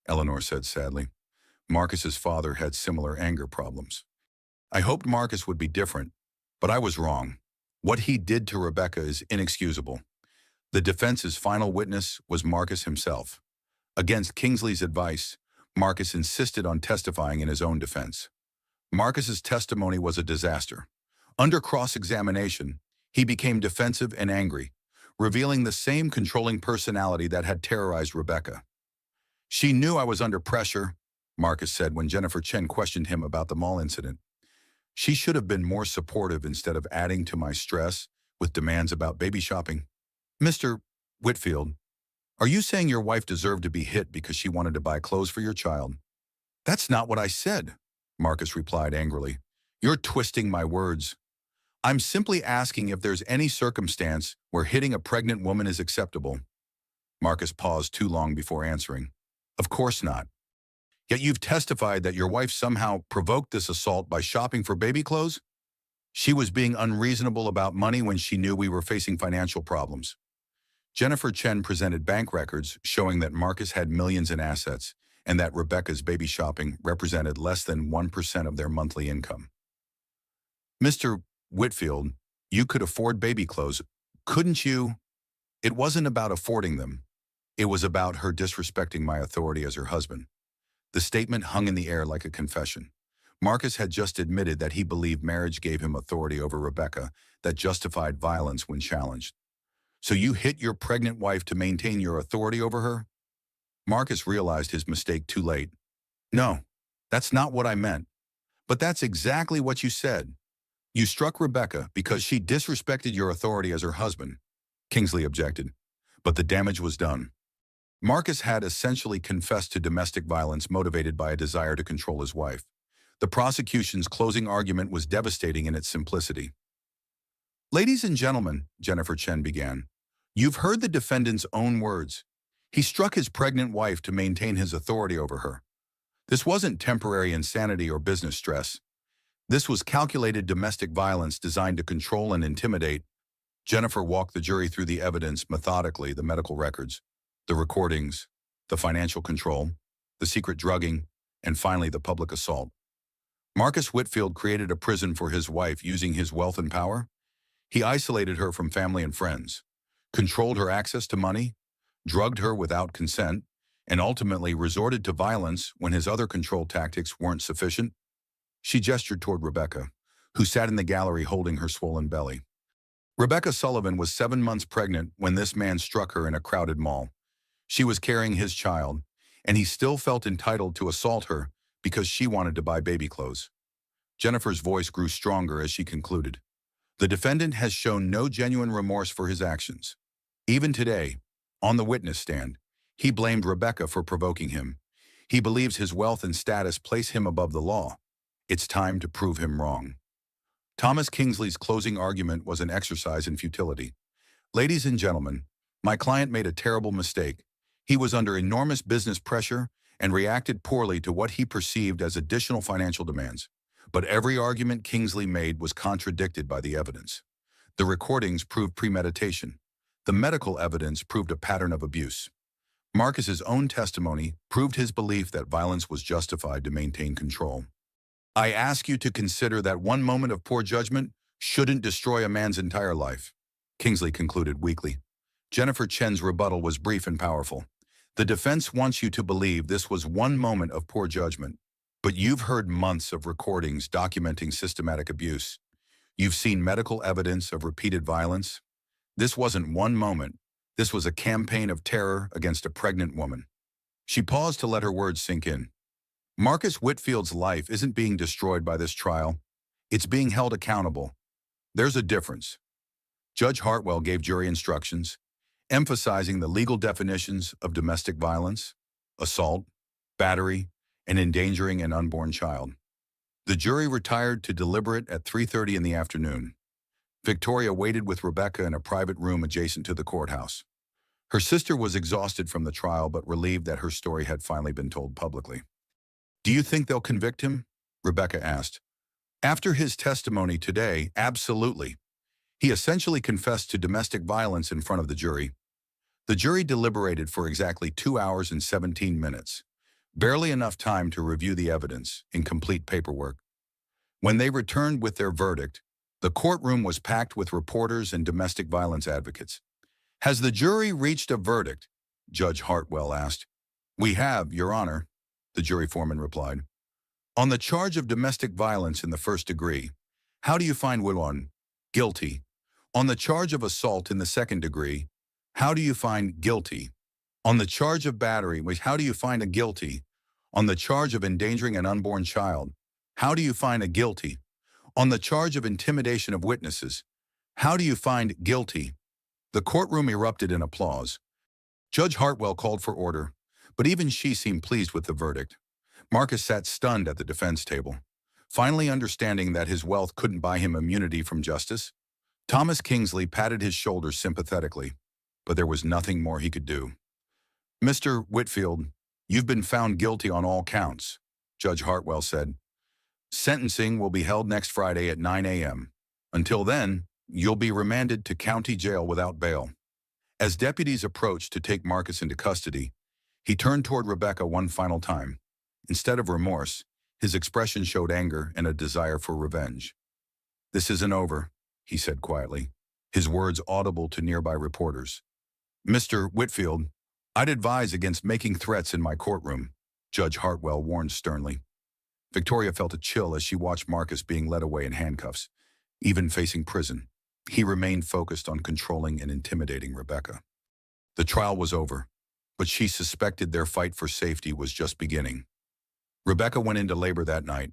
Eleanor said sadly. Marcus's father had similar anger problems. "I hoped Marcus would be different, but I was wrong. What he did to Rebecca is inexcusable." The defense's final witness was Marcus himself. Against Kingsley's advice, Marcus insisted on testifying in his own defense. Marcus's testimony was a disaster. Under cross-examination, he became defensive and angry, revealing the same controlling personality that had terrorized Rebecca. "She knew I was under pressure," Marcus said when Jennifer Chen questioned him about the mall incident. "She should have been more supportive instead of adding to my stress with demands about baby shopping." "Mr. Whitfield, are you saying your wife deserved to be hit because she wanted to buy clothes for your child?" "That's not what I said," Marcus replied angrily. "You're twisting my words. I'm simply asking if there's any circumstance where hitting a pregnant woman is acceptable." Marcus paused too long before answering. "Of course not. Yet you've testified that your wife somehow provoked this assault by shopping for baby clothes? She was being unreasonable about money when she knew we were facing financial problems." Jennifer Chen presented bank records showing that Marcus had millions in assets and that Rebecca's baby shopping represented less than 1% of their monthly income. "Mr. Whitfield, you could afford baby clothes, couldn't you?" "It wasn't about affording them. It was about her disrespecting my authority as her husband." The statement hung in the air like a confession. Marcus had just admitted that he believed marriage gave him authority over Rebecca that justified violence when challenged. "So you hit your pregnant wife to maintain your authority over her?" Marcus realized his mistake too late. "No, that's not what I meant. But that's exactly what you said. You struck Rebecca because she disrespected your authority as her husband." Kingsley objected, but the damage was done. Marcus had essentially confessed to domestic violence motivated by a desire to control his wife. The prosecution's closing argument was devastating in its simplicity. "Ladies and gentlemen," Jennifer Chen began, "you've heard the defendant's own words. He struck his pregnant wife to maintain his authority over her. This wasn't temporary insanity or business stress. This was calculated domestic violence designed to control and intimidate." Jennifer walked the jury through the evidence methodically, the medical records, the recordings, the financial control, the secret drugging, and finally the public assault. Marcus Whitfield created a prison for his wife using his wealth and power. He isolated her from family and friends, controlled her access to money, drugged her without consent, and ultimately resorted to violence when his other control tactics weren't sufficient. She gestured toward Rebecca, who sat in the gallery holding her swollen belly. Rebecca Sullivan was 7 months pregnant when this man struck her in a crowded mall. She was carrying his child, and he still felt entitled to assault her because she wanted to buy baby clothes. Jennifer's voice grew stronger as she concluded. "The defendant has shown no genuine remorse for his actions. Even today, on the witness stand, he blamed Rebecca for provoking him. He believes his wealth and status place him above the law. It's time to prove him wrong." Thomas Kingsley's closing argument was an exercise in futility. "Ladies and gentlemen, my client made a terrible mistake. He was under enormous business pressure and reacted poorly to what he perceived as additional financial demands. But every argument Kingsley made was contradicted by the evidence. The recordings proved premeditation. The medical evidence proved a pattern of abuse. Marcus's own testimony proved his belief that violence was justified to maintain control. I ask you to consider that one moment of poor judgment shouldn't destroy a man's entire life," Kingsley concluded weakly. Jennifer Chen's rebuttal was brief and powerful. "The defense wants you to believe this was one moment of poor judgment, but you've heard months of recordings documenting systematic abuse. You've seen medical evidence of repeated violence. This wasn't one moment. This was a campaign of terror against a pregnant woman." She paused to let her words sink in. Marcus Whitfield's life isn't being destroyed by this trial. It's being held accountable. There's a difference. Judge Hartwell gave jury instructions, emphasizing the legal definitions of domestic violence, assault, battery, and endangering an unborn child. The jury retired to deliberate at 3:30 in the afternoon. Victoria waited with Rebecca in a private room adjacent to the courthouse. Her sister was exhausted from the trial but relieved that her story had finally been told publicly. "Do you think they'll convict him?" Rebecca asked. "After his testimony today, absolutely. He essentially confessed to domestic violence in front of the jury." The jury deliberated for exactly 2 hours and 17 minutes, barely enough time to review the evidence in complete paperwork. When they returned with their verdict, the courtroom was packed with reporters and domestic violence advocates. "Has the jury reached a verdict?" Judge Hartwell asked. We have, Your Honor, the jury foreman replied. On the charge of domestic violence in the first degree, how do you find Woodlawn guilty? On the charge of assault in the second degree, how do you find guilty? On the charge of battery, how do you find a guilty? On the charge of endangering an unborn child, how do you find a guilty? On the charge of intimidation of witnesses, how do you find guilty? The courtroom erupted in applause. Judge Hartwell called for order, but even she seemed pleased with the verdict. Marcus sat stunned at the defense table, finally understanding that his wealth couldn't buy him immunity from justice. Thomas Kingsley patted his shoulders sympathetically, but there was nothing more he could do. Mr. Whitfield, you've been found guilty on all counts, Judge Hartwell said. Sentencing will be held next Friday at 9 a.m. Until then, you'll be remanded to county jail without bail. As deputies approached to take Marcus into custody, he turned toward Rebecca one final time. Instead of remorse, his expression showed anger and a desire for revenge. This isn't over, he said quietly, his words audible to nearby reporters. Mr. Whitfield, I'd advise against making threats in my courtroom, Judge Hartwell warned sternly. Victoria felt a chill as she watched Marcus being led away in handcuffs, even facing prison. He remained focused on controlling and intimidating Rebecca. The trial was over, but she suspected their fight for safety was just beginning. Rebecca went into labor that night.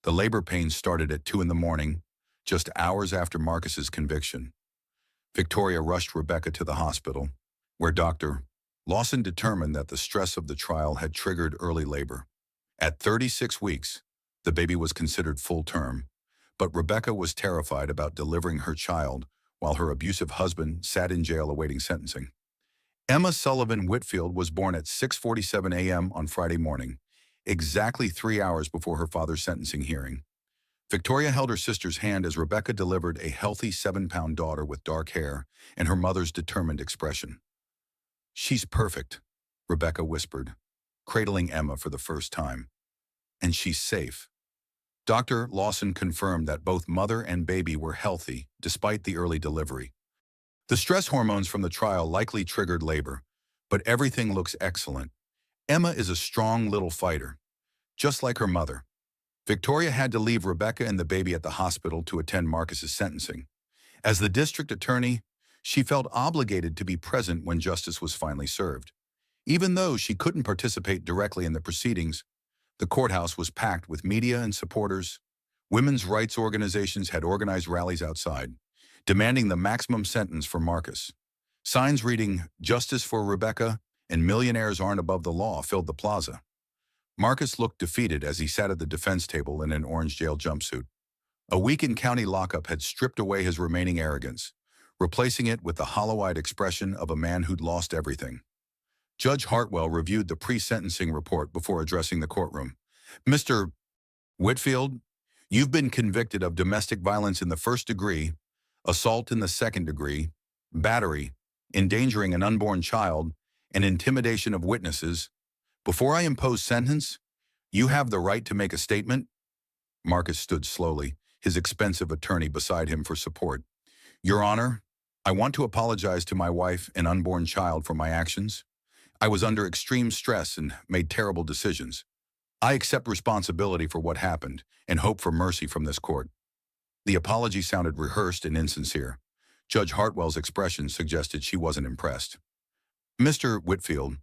The labor pains started at 2 a.m, just hours after Marcus's conviction. Victoria rushed Rebecca to the hospital, where Dr. Lawson determined that the stress of the trial had triggered early labor. At 36 weeks, the baby was considered full term, but Rebecca was terrified about delivering her child while her abusive husband sat in jail awaiting sentencing. Emma Sullivan Whitfield was born at 6:47 a.m. on Friday morning, exactly 3 hours before her father's sentencing hearing. Victoria held her sister's hand as Rebecca delivered a healthy 7-pound daughter with dark hair and her mother's determined expression. She's perfect, Rebecca whispered, cradling Emma for the first time. And she's safe. Dr. Lawson confirmed that both mother and baby were healthy despite the early delivery. The stress hormones from the trial likely triggered labor, but everything looks excellent. Emma is a strong little fighter, just like her mother. Victoria had to leave Rebecca and the baby at the hospital to attend Marcus's sentencing. As the district attorney, she felt obligated to be present when justice was finally served. Even though she couldn't participate directly in the proceedings, the courthouse was packed with media and supporters. Women's rights organizations had organized rallies outside, demanding the maximum sentence for Marcus. Signs reading, "Justice for Rebecca" and "Millionaires aren't above the law" filled the plaza. Marcus looked defeated as he sat at the defense table in an orange jail jumpsuit. A week in county lockup had stripped away his remaining arrogance, replacing it with the hollow-eyed expression of a man who'd lost everything. Judge Hartwell reviewed the pre-sentencing report before addressing the courtroom. Mr. Whitfield, you've been convicted of domestic violence in the first degree, assault in the second degree, battery, endangering an unborn child, and intimidation of witnesses. Before I impose sentence, you have the right to make a statement. Marcus stood slowly, his expensive attorney beside him for support. Your Honor, I want to apologize to my wife and unborn child for my actions. I was under extreme stress and made terrible decisions. I accept responsibility for what happened and hope for mercy from this court. The apology sounded rehearsed and insincere. Judge Hartwell's expression suggested she wasn't impressed. Mr. Whitfield,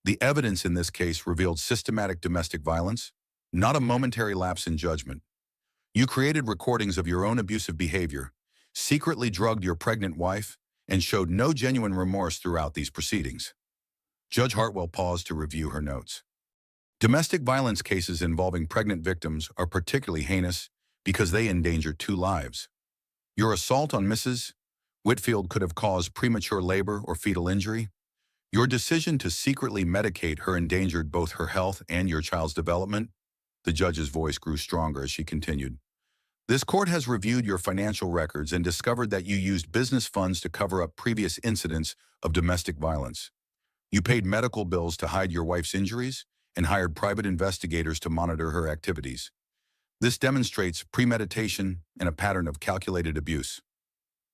the evidence in this case revealed systematic domestic violence, not a momentary lapse in judgment. You created recordings of your own abusive behavior, secretly drugged your pregnant wife, and showed no genuine remorse throughout these proceedings. Judge Hartwell paused to review her notes. Domestic violence cases involving pregnant victims are particularly heinous because they endanger 2 lives. Your assault on Mrs. Whitfield could have caused premature labor or fetal injury. Your decision to secretly medicate her endangered both her health and your child's development. The judge's voice grew stronger as she continued. This court has reviewed your financial records and discovered that you used business funds to cover up previous incidents of domestic violence. You paid medical bills to hide your wife's injuries and hired private investigators to monitor her activities. This demonstrates premeditation and a pattern of calculated abuse.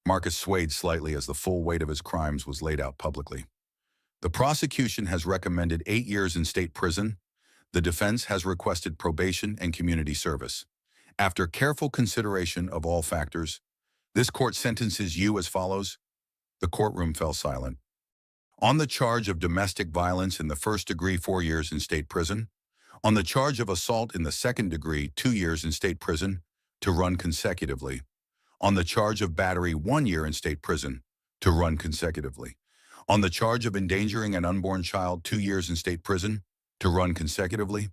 Marcus swayed slightly as the full weight of his crimes was laid out publicly. The prosecution has recommended 8 years in state prison. The defense has requested probation and community service. After careful consideration of all factors, this court sentences you as follows. The courtroom fell silent. On the charge of domestic violence in the first degree, 4 years in state prison. On the charge of assault in the second degree, 2 years in state prison, to run consecutively. On the charge of battery, 1 year in state prison, to run consecutively. On the charge of endangering an unborn child, 2 years in state prison, to run consecutively.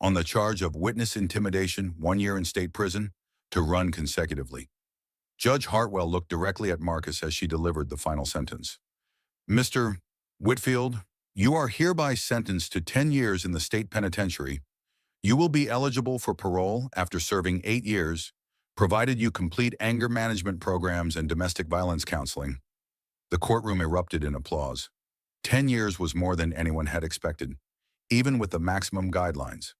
On the charge of witness intimidation, 1 year in state prison, to run consecutively. Judge Hartwell looked directly at Marcus as she delivered the final sentence. Mr. Whitfield, you are hereby sentenced to 10 years in the state penitentiary. You will be eligible for parole after serving 8 years, provided you complete anger management programs and domestic violence counseling. The courtroom erupted in applause. 10 years was more than anyone had expected, even with the maximum guidelines.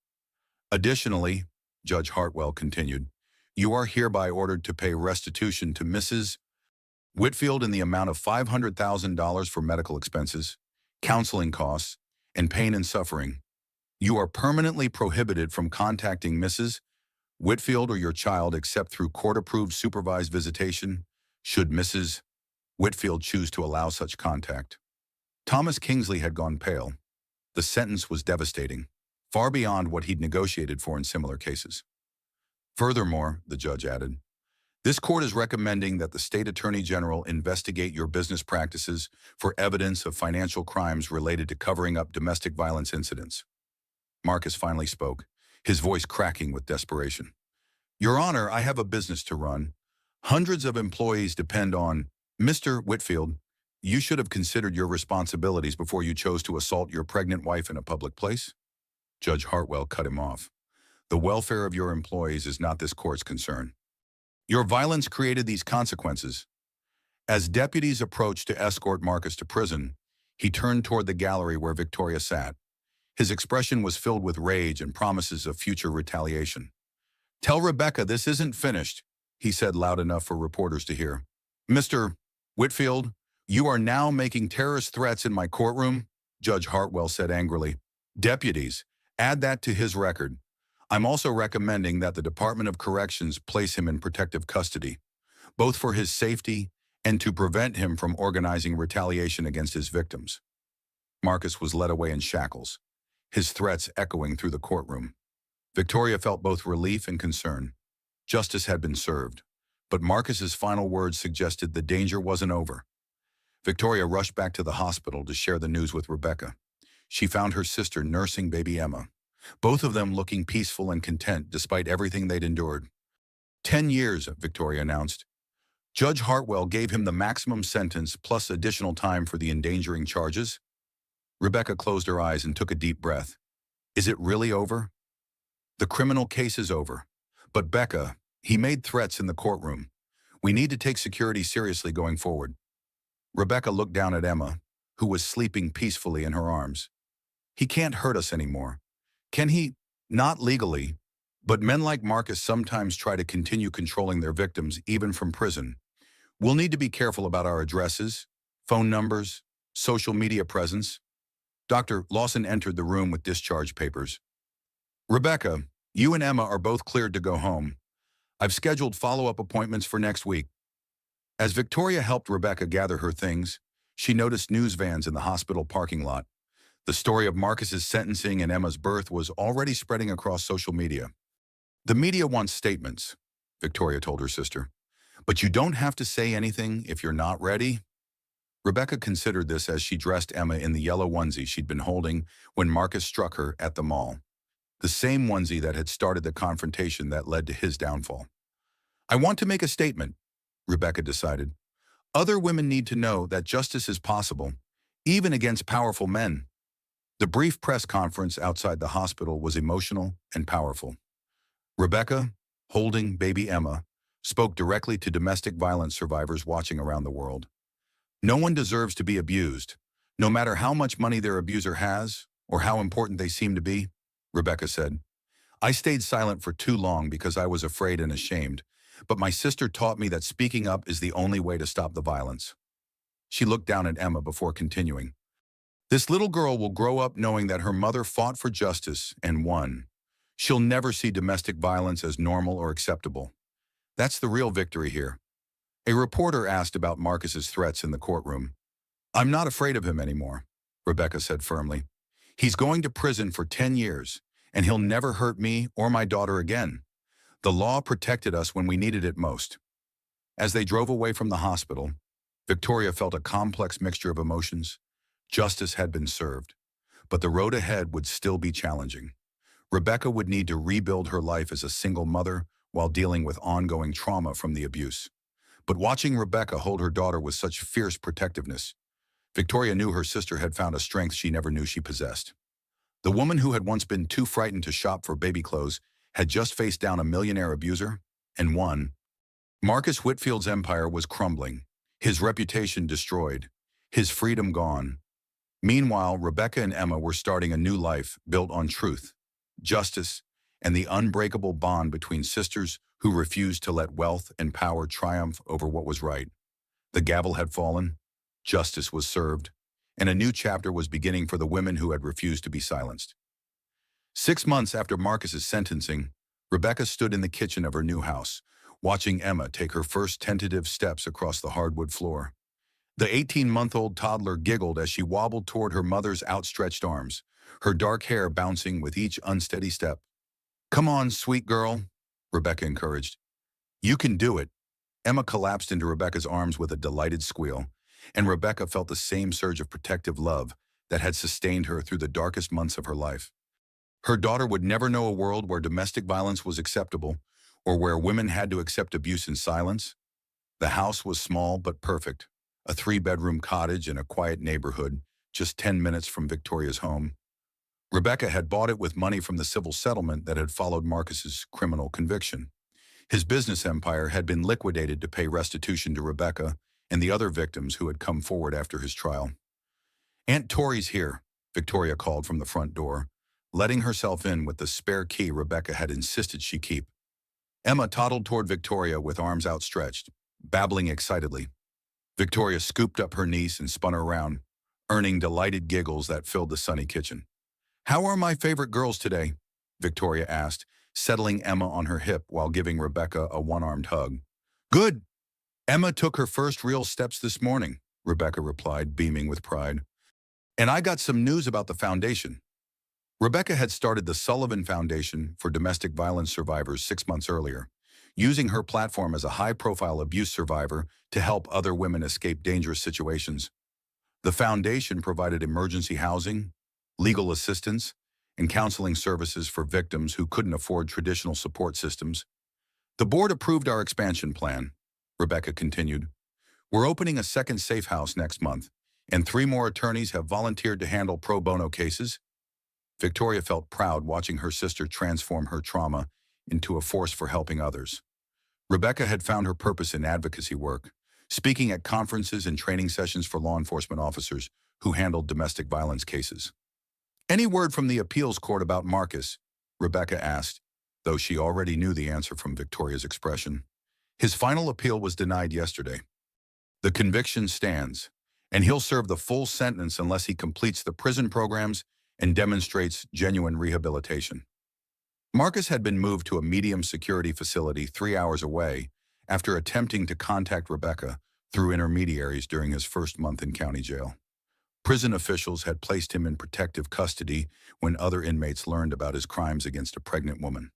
Additionally, Judge Hartwell continued, you are hereby ordered to pay restitution to Mrs. Whitfield in the amount of $500,000 for medical expenses, counseling costs, and pain and suffering. You are permanently prohibited from contacting Mrs. Whitfield or your child except through court-approved supervised visitation, should Mrs. Whitfield choose to allow such contact. Thomas Kingsley had gone pale. The sentence was devastating, far beyond what he'd negotiated for in similar cases. Furthermore, the judge added, this court is recommending that the state attorney general investigate your business practices for evidence of financial crimes related to covering up domestic violence incidents. Marcus finally spoke, his voice cracking with desperation. Your Honor, I have a business to run. Hundreds of employees depend on Mr. Whitfield. You should have considered your responsibilities before you chose to assault your pregnant wife in a public place. Judge Hartwell cut him off. The welfare of your employees is not this court's concern. Your violence created these consequences. As deputies approached to escort Marcus to prison, he turned toward the gallery where Victoria sat. His expression was filled with rage and promises of future retaliation. Tell Rebecca this isn't finished, he said loud enough for reporters to hear. Mr. Whitfield, you are now making terrorist threats in my courtroom, Judge Hartwell said angrily. Deputies, add that to his record. I'm also recommending that the Department of Corrections place him in protective custody, both for his safety and to prevent him from organizing retaliation against his victims. Marcus was led away in shackles, his threats echoing through the courtroom. Victoria felt both relief and concern. Justice had been served, but Marcus's final words suggested the danger wasn't over. Victoria rushed back to the hospital to share the news with Rebecca. She found her sister nursing baby Emma, both of them looking peaceful and content despite everything they'd endured. 10 years, Victoria announced. Judge Hartwell gave him the maximum sentence plus additional time for the endangering charges. Rebecca closed her eyes and took a deep breath. Is it really over? The criminal case is over. But Becca, he made threats in the courtroom. We need to take security seriously going forward. Rebecca looked down at Emma, who was sleeping peacefully in her arms. He can't hurt us anymore. Can he? Not legally, but men like Marcus sometimes try to continue controlling their victims even from prison. We'll need to be careful about our addresses, phone numbers, social media presence. Dr. Lawson entered the room with discharge papers. Rebecca, you and Emma are both cleared to go home. I've scheduled follow-up appointments for next week. As Victoria helped Rebecca gather her things, she noticed news vans in the hospital parking lot. The story of Marcus's sentencing and Emma's birth was already spreading across social media. The media wants statements, Victoria told her sister. But you don't have to say anything if you're not ready. Rebecca considered this as she dressed Emma in the yellow onesie she'd been holding when Marcus struck her at the mall. The same onesie that had started the confrontation that led to his downfall. I want to make a statement, Rebecca decided. Other women need to know that justice is possible, even against powerful men. The brief press conference outside the hospital was emotional and powerful. Rebecca, holding baby Emma, spoke directly to domestic violence survivors watching around the world. No one deserves to be abused, no matter how much money their abuser has or how important they seem to be, Rebecca said. I stayed silent for too long because I was afraid and ashamed, but my sister taught me that speaking up is the only way to stop the violence. She looked down at Emma before continuing. This little girl will grow up knowing that her mother fought for justice and won. She'll never see domestic violence as normal or acceptable. That's the real victory here. A reporter asked about Marcus's threats in the courtroom. "I'm not afraid of him anymore," Rebecca said firmly. "He's going to prison for 10 years, and he'll never hurt me or my daughter again. The law protected us when we needed it most." As they drove away from the hospital, Victoria felt a complex mixture of emotions. Justice had been served, but the road ahead would still be challenging. Rebecca would need to rebuild her life as a single mother while dealing with ongoing trauma from the abuse. But watching Rebecca hold her daughter with such fierce protectiveness, Victoria knew her sister had found a strength she never knew she possessed. The woman who had once been too frightened to shop for baby clothes had just faced down a millionaire abuser and won. Marcus Whitfield's empire was crumbling, his reputation destroyed, his freedom gone. Meanwhile, Rebecca and Emma were starting a new life built on truth, justice, and the unbreakable bond between sisters who refused to let wealth and power triumph over what was right. The gavel had fallen, justice was served, and a new chapter was beginning for the women who had refused to be silenced. 6 months after Marcus's sentencing, Rebecca stood in the kitchen of her new house, watching Emma take her first tentative steps across the hardwood floor. The 18-month-old toddler giggled as she wobbled toward her mother's outstretched arms, her dark hair bouncing with each unsteady step. "Come on, sweet girl," Rebecca encouraged. "You can do it." Emma collapsed into Rebecca's arms with a delighted squeal, and Rebecca felt the same surge of protective love that had sustained her through the darkest months of her life. Her daughter would never know a world where domestic violence was acceptable or where women had to accept abuse in silence. The house was small but perfect, a 3-bedroom cottage in a quiet neighborhood just 10 minutes from Victoria's home. Rebecca had bought it with money from the civil settlement that had followed Marcus's criminal conviction. His business empire had been liquidated to pay restitution to Rebecca and the other victims who had come forward after his trial. "Aunt Tori's here," Victoria called from the front door, letting herself in with the spare key Rebecca had insisted she keep. Emma toddled toward Victoria with arms outstretched, babbling excitedly. Victoria scooped up her niece and spun her around, earning delighted giggles that filled the sunny kitchen. "How are my favorite girls today?" Victoria asked, settling Emma on her hip while giving Rebecca a one-armed hug. "Good. Emma took her first real steps this morning," Rebecca replied, beaming with pride. "And I got some news about the foundation." Rebecca had started the Sullivan Foundation for Domestic Violence Survivors 6 months earlier, using her platform as a high-profile abuse survivor to help other women escape dangerous situations. The foundation provided emergency housing, legal assistance, and counseling services for victims who couldn't afford traditional support systems. "The board approved our expansion plan," Rebecca continued. "We're opening a second safe house next month, and 3 more attorneys have volunteered to handle pro bono cases." Victoria felt proud watching her sister transform her trauma into a force for helping others. Rebecca had found her purpose in advocacy work, speaking at conferences and training sessions for law enforcement officers who handled domestic violence cases. "Any word from the appeals court about Marcus?" Rebecca asked, though she already knew the answer from Victoria's expression. "His final appeal was denied yesterday. The conviction stands, and he'll serve the full sentence unless he completes the prison programs and demonstrates genuine rehabilitation." Marcus had been moved to a medium security facility 3 hours away after attempting to contact Rebecca through intermediaries during his first month in county jail. Prison officials had placed him in protective custody when other inmates learned about his crimes against a pregnant woman.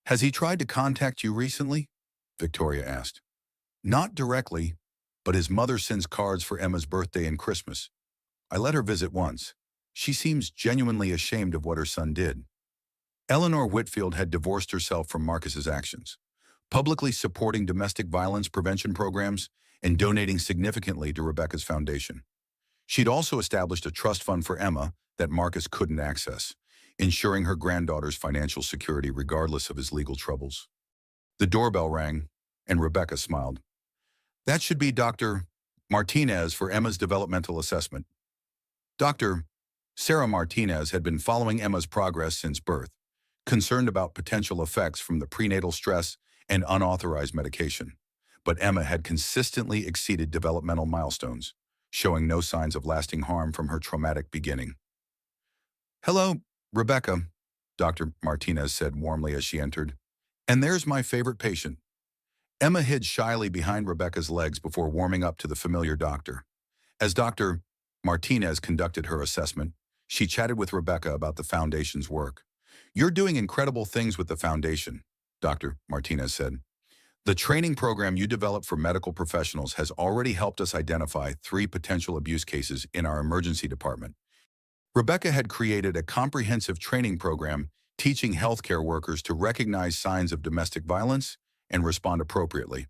"Has he tried to contact you recently?" Victoria asked. "Not directly, but his mother sends cards for Emma's birthday and Christmas. I let her visit once. She seems genuinely ashamed of what her son did." Eleanor Whitfield had divorced herself from Marcus's actions, publicly supporting domestic violence prevention programs and donating significantly to Rebecca's foundation. She'd also established a trust fund for Emma that Marcus couldn't access, ensuring her granddaughter's financial security regardless of his legal troubles. The doorbell rang, and Rebecca smiled. "That should be Dr. Martinez for Emma's developmental assessment." Dr. Sarah Martinez had been following Emma's progress since birth, concerned about potential effects from the prenatal stress and unauthorized medication. But Emma had consistently exceeded developmental milestones, showing no signs of lasting harm from her traumatic beginning. "Hello, Rebecca," Dr. Martinez said warmly as she entered. "And there's my favorite patient." Emma hid shyly behind Rebecca's legs before warming up to the familiar doctor. As Dr. Martinez conducted her assessment, she chatted with Rebecca about the foundation's work. "You're doing incredible things with the foundation," Dr. Martinez said. "The training program you developed for medical professionals has already helped us identify 3 potential abuse cases in our emergency department." Rebecca had created a comprehensive training program teaching healthcare workers to recognize signs of domestic violence and respond appropriately.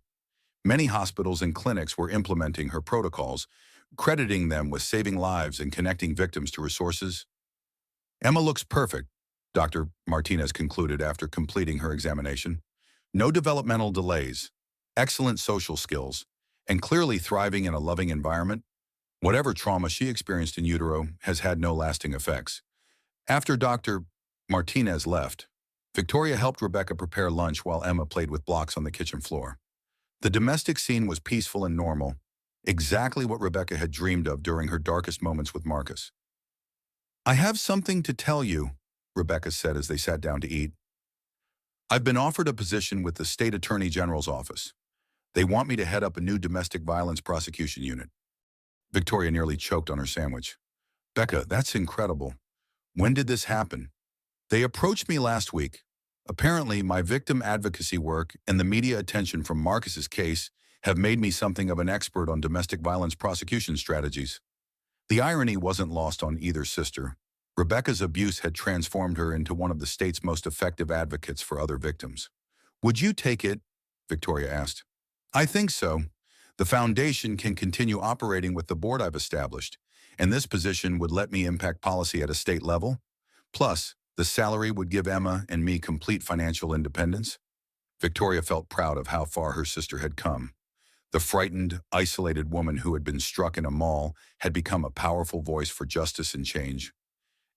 Many hospitals and clinics were implementing her protocols, crediting them with saving lives and connecting victims to resources. "Emma looks perfect," Dr. Martinez concluded after completing her examination. "No developmental delays, excellent social skills, and clearly thriving in a loving environment. Whatever trauma she experienced in utero has had no lasting effects." After Dr. Martinez left, Victoria helped Rebecca prepare lunch while Emma played with blocks on the kitchen floor. The domestic scene was peaceful and normal, exactly what Rebecca had dreamed of during her darkest moments with Marcus. "I have something to tell you," Rebecca said as they sat down to eat. "I've been offered a position with the State Attorney General's office. They want me to head up a new domestic violence prosecution unit." Victoria nearly choked on her sandwich. "Becca, that's incredible. When did this happen?" "They approached me last week. Apparently, my victim advocacy work and the media attention from Marcus's case have made me something of an expert on domestic violence prosecution strategies." The irony wasn't lost on either sister. Rebecca's abuse had transformed her into one of the state's most effective advocates for other victims. "Would you take it?" Victoria asked. "I think so. The foundation can continue operating with the board I've established, and this position would let me impact policy at a state level. Plus, the salary would give Emma and me complete financial independence." Victoria felt proud of how far her sister had come. The frightened, isolated woman who had been struck in a mall had become a powerful voice for justice and change.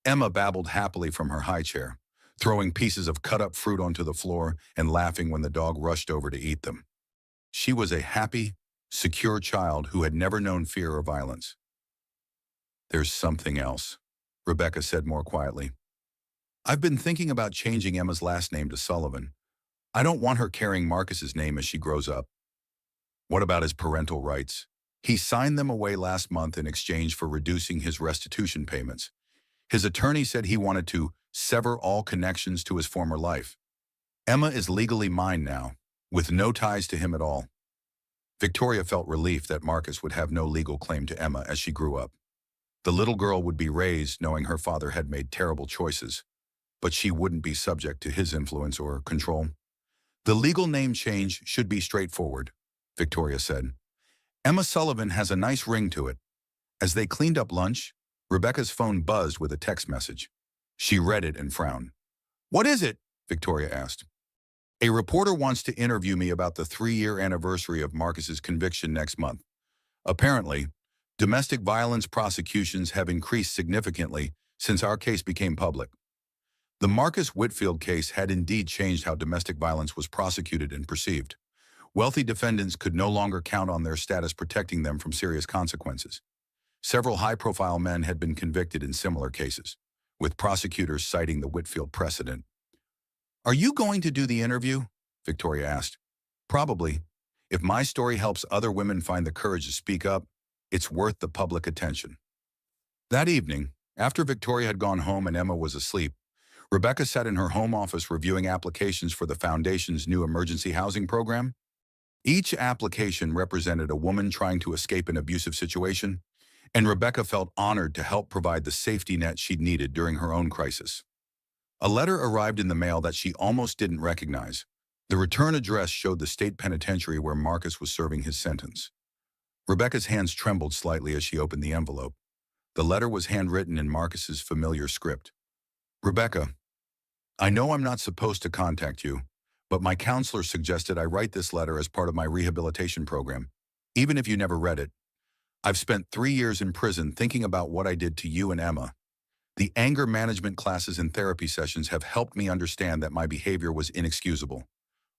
Emma babbled happily from her high chair, throwing pieces of cut-up fruit onto the floor and laughing when the dog rushed over to eat them. She was a happy, secure child who had never known fear or violence. "There's something else," Rebecca said more quietly. "I've been thinking about changing Emma's last name to Sullivan. I don't want her carrying Marcus's name as she grows up." "What about his parental rights? He signed them away last month in exchange for reducing his restitution payments. His attorney said he wanted to sever all connections to his former life. Emma is legally mine now, with no ties to him at all." Victoria felt relief that Marcus would have no legal claim to Emma as she grew up. The little girl would be raised knowing her father had made terrible choices, but she wouldn't be subject to his influence or control. "The legal name change should be straightforward," Victoria said. "Emma Sullivan has a nice ring to it." As they cleaned up lunch, Rebecca's phone buzzed with a text message. She read it and frowned. "What is it?" Victoria asked. "A reporter wants to interview me about the 3-year anniversary of Marcus's conviction next month. Apparently, domestic violence prosecutions have increased significantly since our case became public." The Marcus Whitfield case had indeed changed how domestic violence was prosecuted and perceived. Wealthy defendants could no longer count on their status protecting them from serious consequences. Several high-profile men had been convicted in similar cases, with prosecutors citing the Whitfield precedent. "Are you going to do the interview?" Victoria asked. "Probably. If my story helps other women find the courage to speak up, it's worth the public attention." That evening, after Victoria had gone home and Emma was asleep, Rebecca sat in her home office reviewing applications for the Foundation's new emergency housing program. Each application represented a woman trying to escape an abusive situation, and Rebecca felt honored to help provide the safety net she'd needed during her own crisis. A letter arrived in the mail that she almost didn't recognize. The return address showed the state penitentiary where Marcus was serving his sentence. Rebecca's hands trembled slightly as she opened the envelope. The letter was handwritten in Marcus's familiar script. "Rebecca, I know I'm not supposed to contact you, but my counselor suggested I write this letter as part of my rehabilitation program, even if you never read it. I've spent 3 years in prison thinking about what I did to you and Emma. The anger management classes and therapy sessions have helped me understand that my behavior was inexcusable.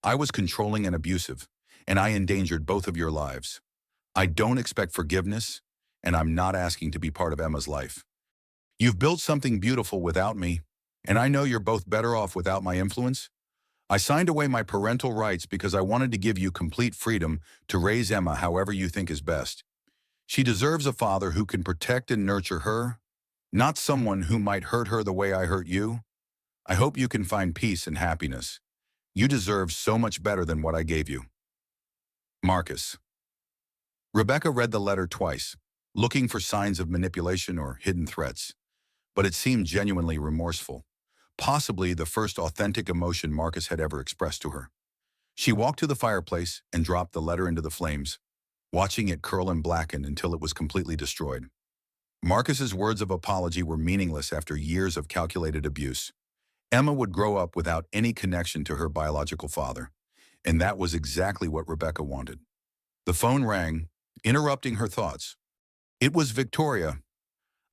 I was controlling and abusive, and I endangered both of your lives. I don't expect forgiveness, and I'm not asking to be part of Emma's life. You've built something beautiful without me, and I know you're both better off without my influence. I signed away my parental rights because I wanted to give you complete freedom to raise Emma however you think is best. She deserves a father who can protect and nurture her, not someone who might hurt her the way I hurt you. I hope you can find peace and happiness. You deserve so much better than what I gave you. Marcus. Rebecca read the letter twice, looking for signs of manipulation or hidden threats, but it seemed genuinely remorseful, possibly the first authentic emotion Marcus had ever expressed to her. She walked to the fireplace and dropped the letter into the flames, watching it curl and blacken until it was completely destroyed. Marcus's words of apology were meaningless after years of calculated abuse. Emma would grow up without any connection to her biological father, and that was exactly what Rebecca wanted. The phone rang, interrupting her thoughts. It was Victoria.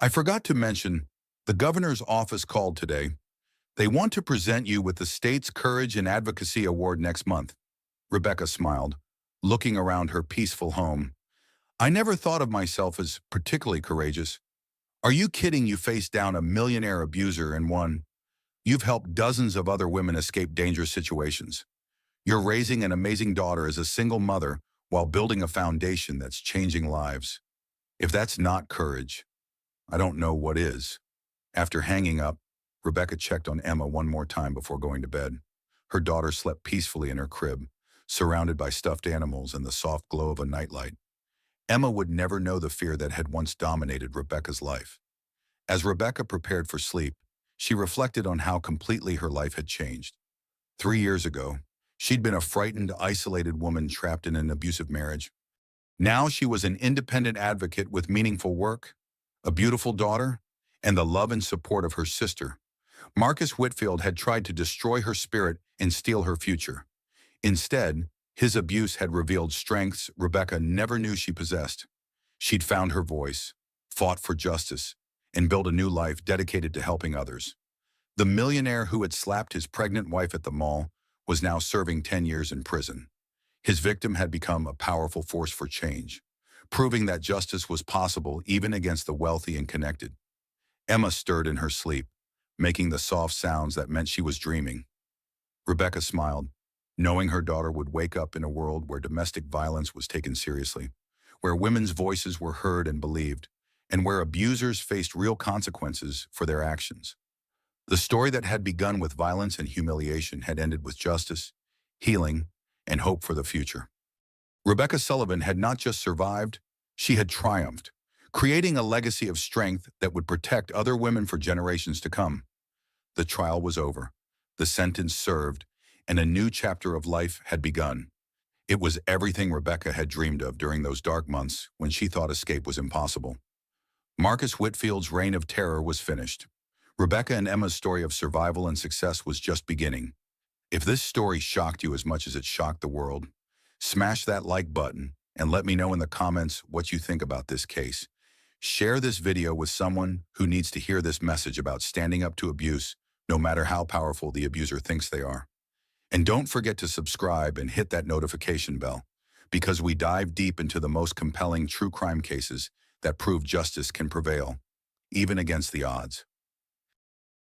I forgot to mention, the governor's office called today. They want to present you with the state's Courage and Advocacy Award next month. Rebecca smiled, looking around her peaceful home. I never thought of myself as particularly courageous. Are you kidding? You faced down a millionaire abuser and won. You've helped dozens of other women escape dangerous situations. You're raising an amazing daughter as a single mother while building a foundation that's changing lives. If that's not courage, I don't know what is. After hanging up, Rebecca checked on Emma one more time before going to bed. Her daughter slept peacefully in her crib, surrounded by stuffed animals and the soft glow of a nightlight. Emma would never know the fear that had once dominated Rebecca's life. As Rebecca prepared for sleep, she reflected on how completely her life had changed. 3 years ago, she'd been a frightened, isolated woman trapped in an abusive marriage. Now she was an independent advocate with meaningful work, a beautiful daughter, and the love and support of her sister. Marcus Whitfield had tried to destroy her spirit and steal her future. Instead, his abuse had revealed strengths Rebecca never knew she possessed. She'd found her voice, fought for justice, and built a new life dedicated to helping others. The millionaire who had slapped his pregnant wife at the mall was now serving 10 years in prison. His victim had become a powerful force for change, proving that justice was possible even against the wealthy and connected. Emma stirred in her sleep, making the soft sounds that meant she was dreaming. Rebecca smiled, knowing her daughter would wake up in a world where domestic violence was taken seriously, where women's voices were heard and believed, and where abusers faced real consequences for their actions. The story that had begun with violence and humiliation had ended with justice, healing, and hope for the future. Rebecca Sullivan had not just survived, she had triumphed, creating a legacy of strength that would protect other women for generations to come. The trial was over, the sentence served, and a new chapter of life had begun. It was everything Rebecca had dreamed of during those dark months when she thought escape was impossible. Marcus Whitfield's reign of terror was finished. Rebecca and Emma's story of survival and success was just beginning. If this story shocked you as much as it shocked the world, smash that like button and let me know in the comments what you think about this case. Share this video with someone who needs to hear this message about standing up to abuse, no matter how powerful the abuser thinks they are. And don't forget to subscribe and hit that notification bell, because we dive deep into the most compelling true crime cases that prove justice can prevail, even against the odds.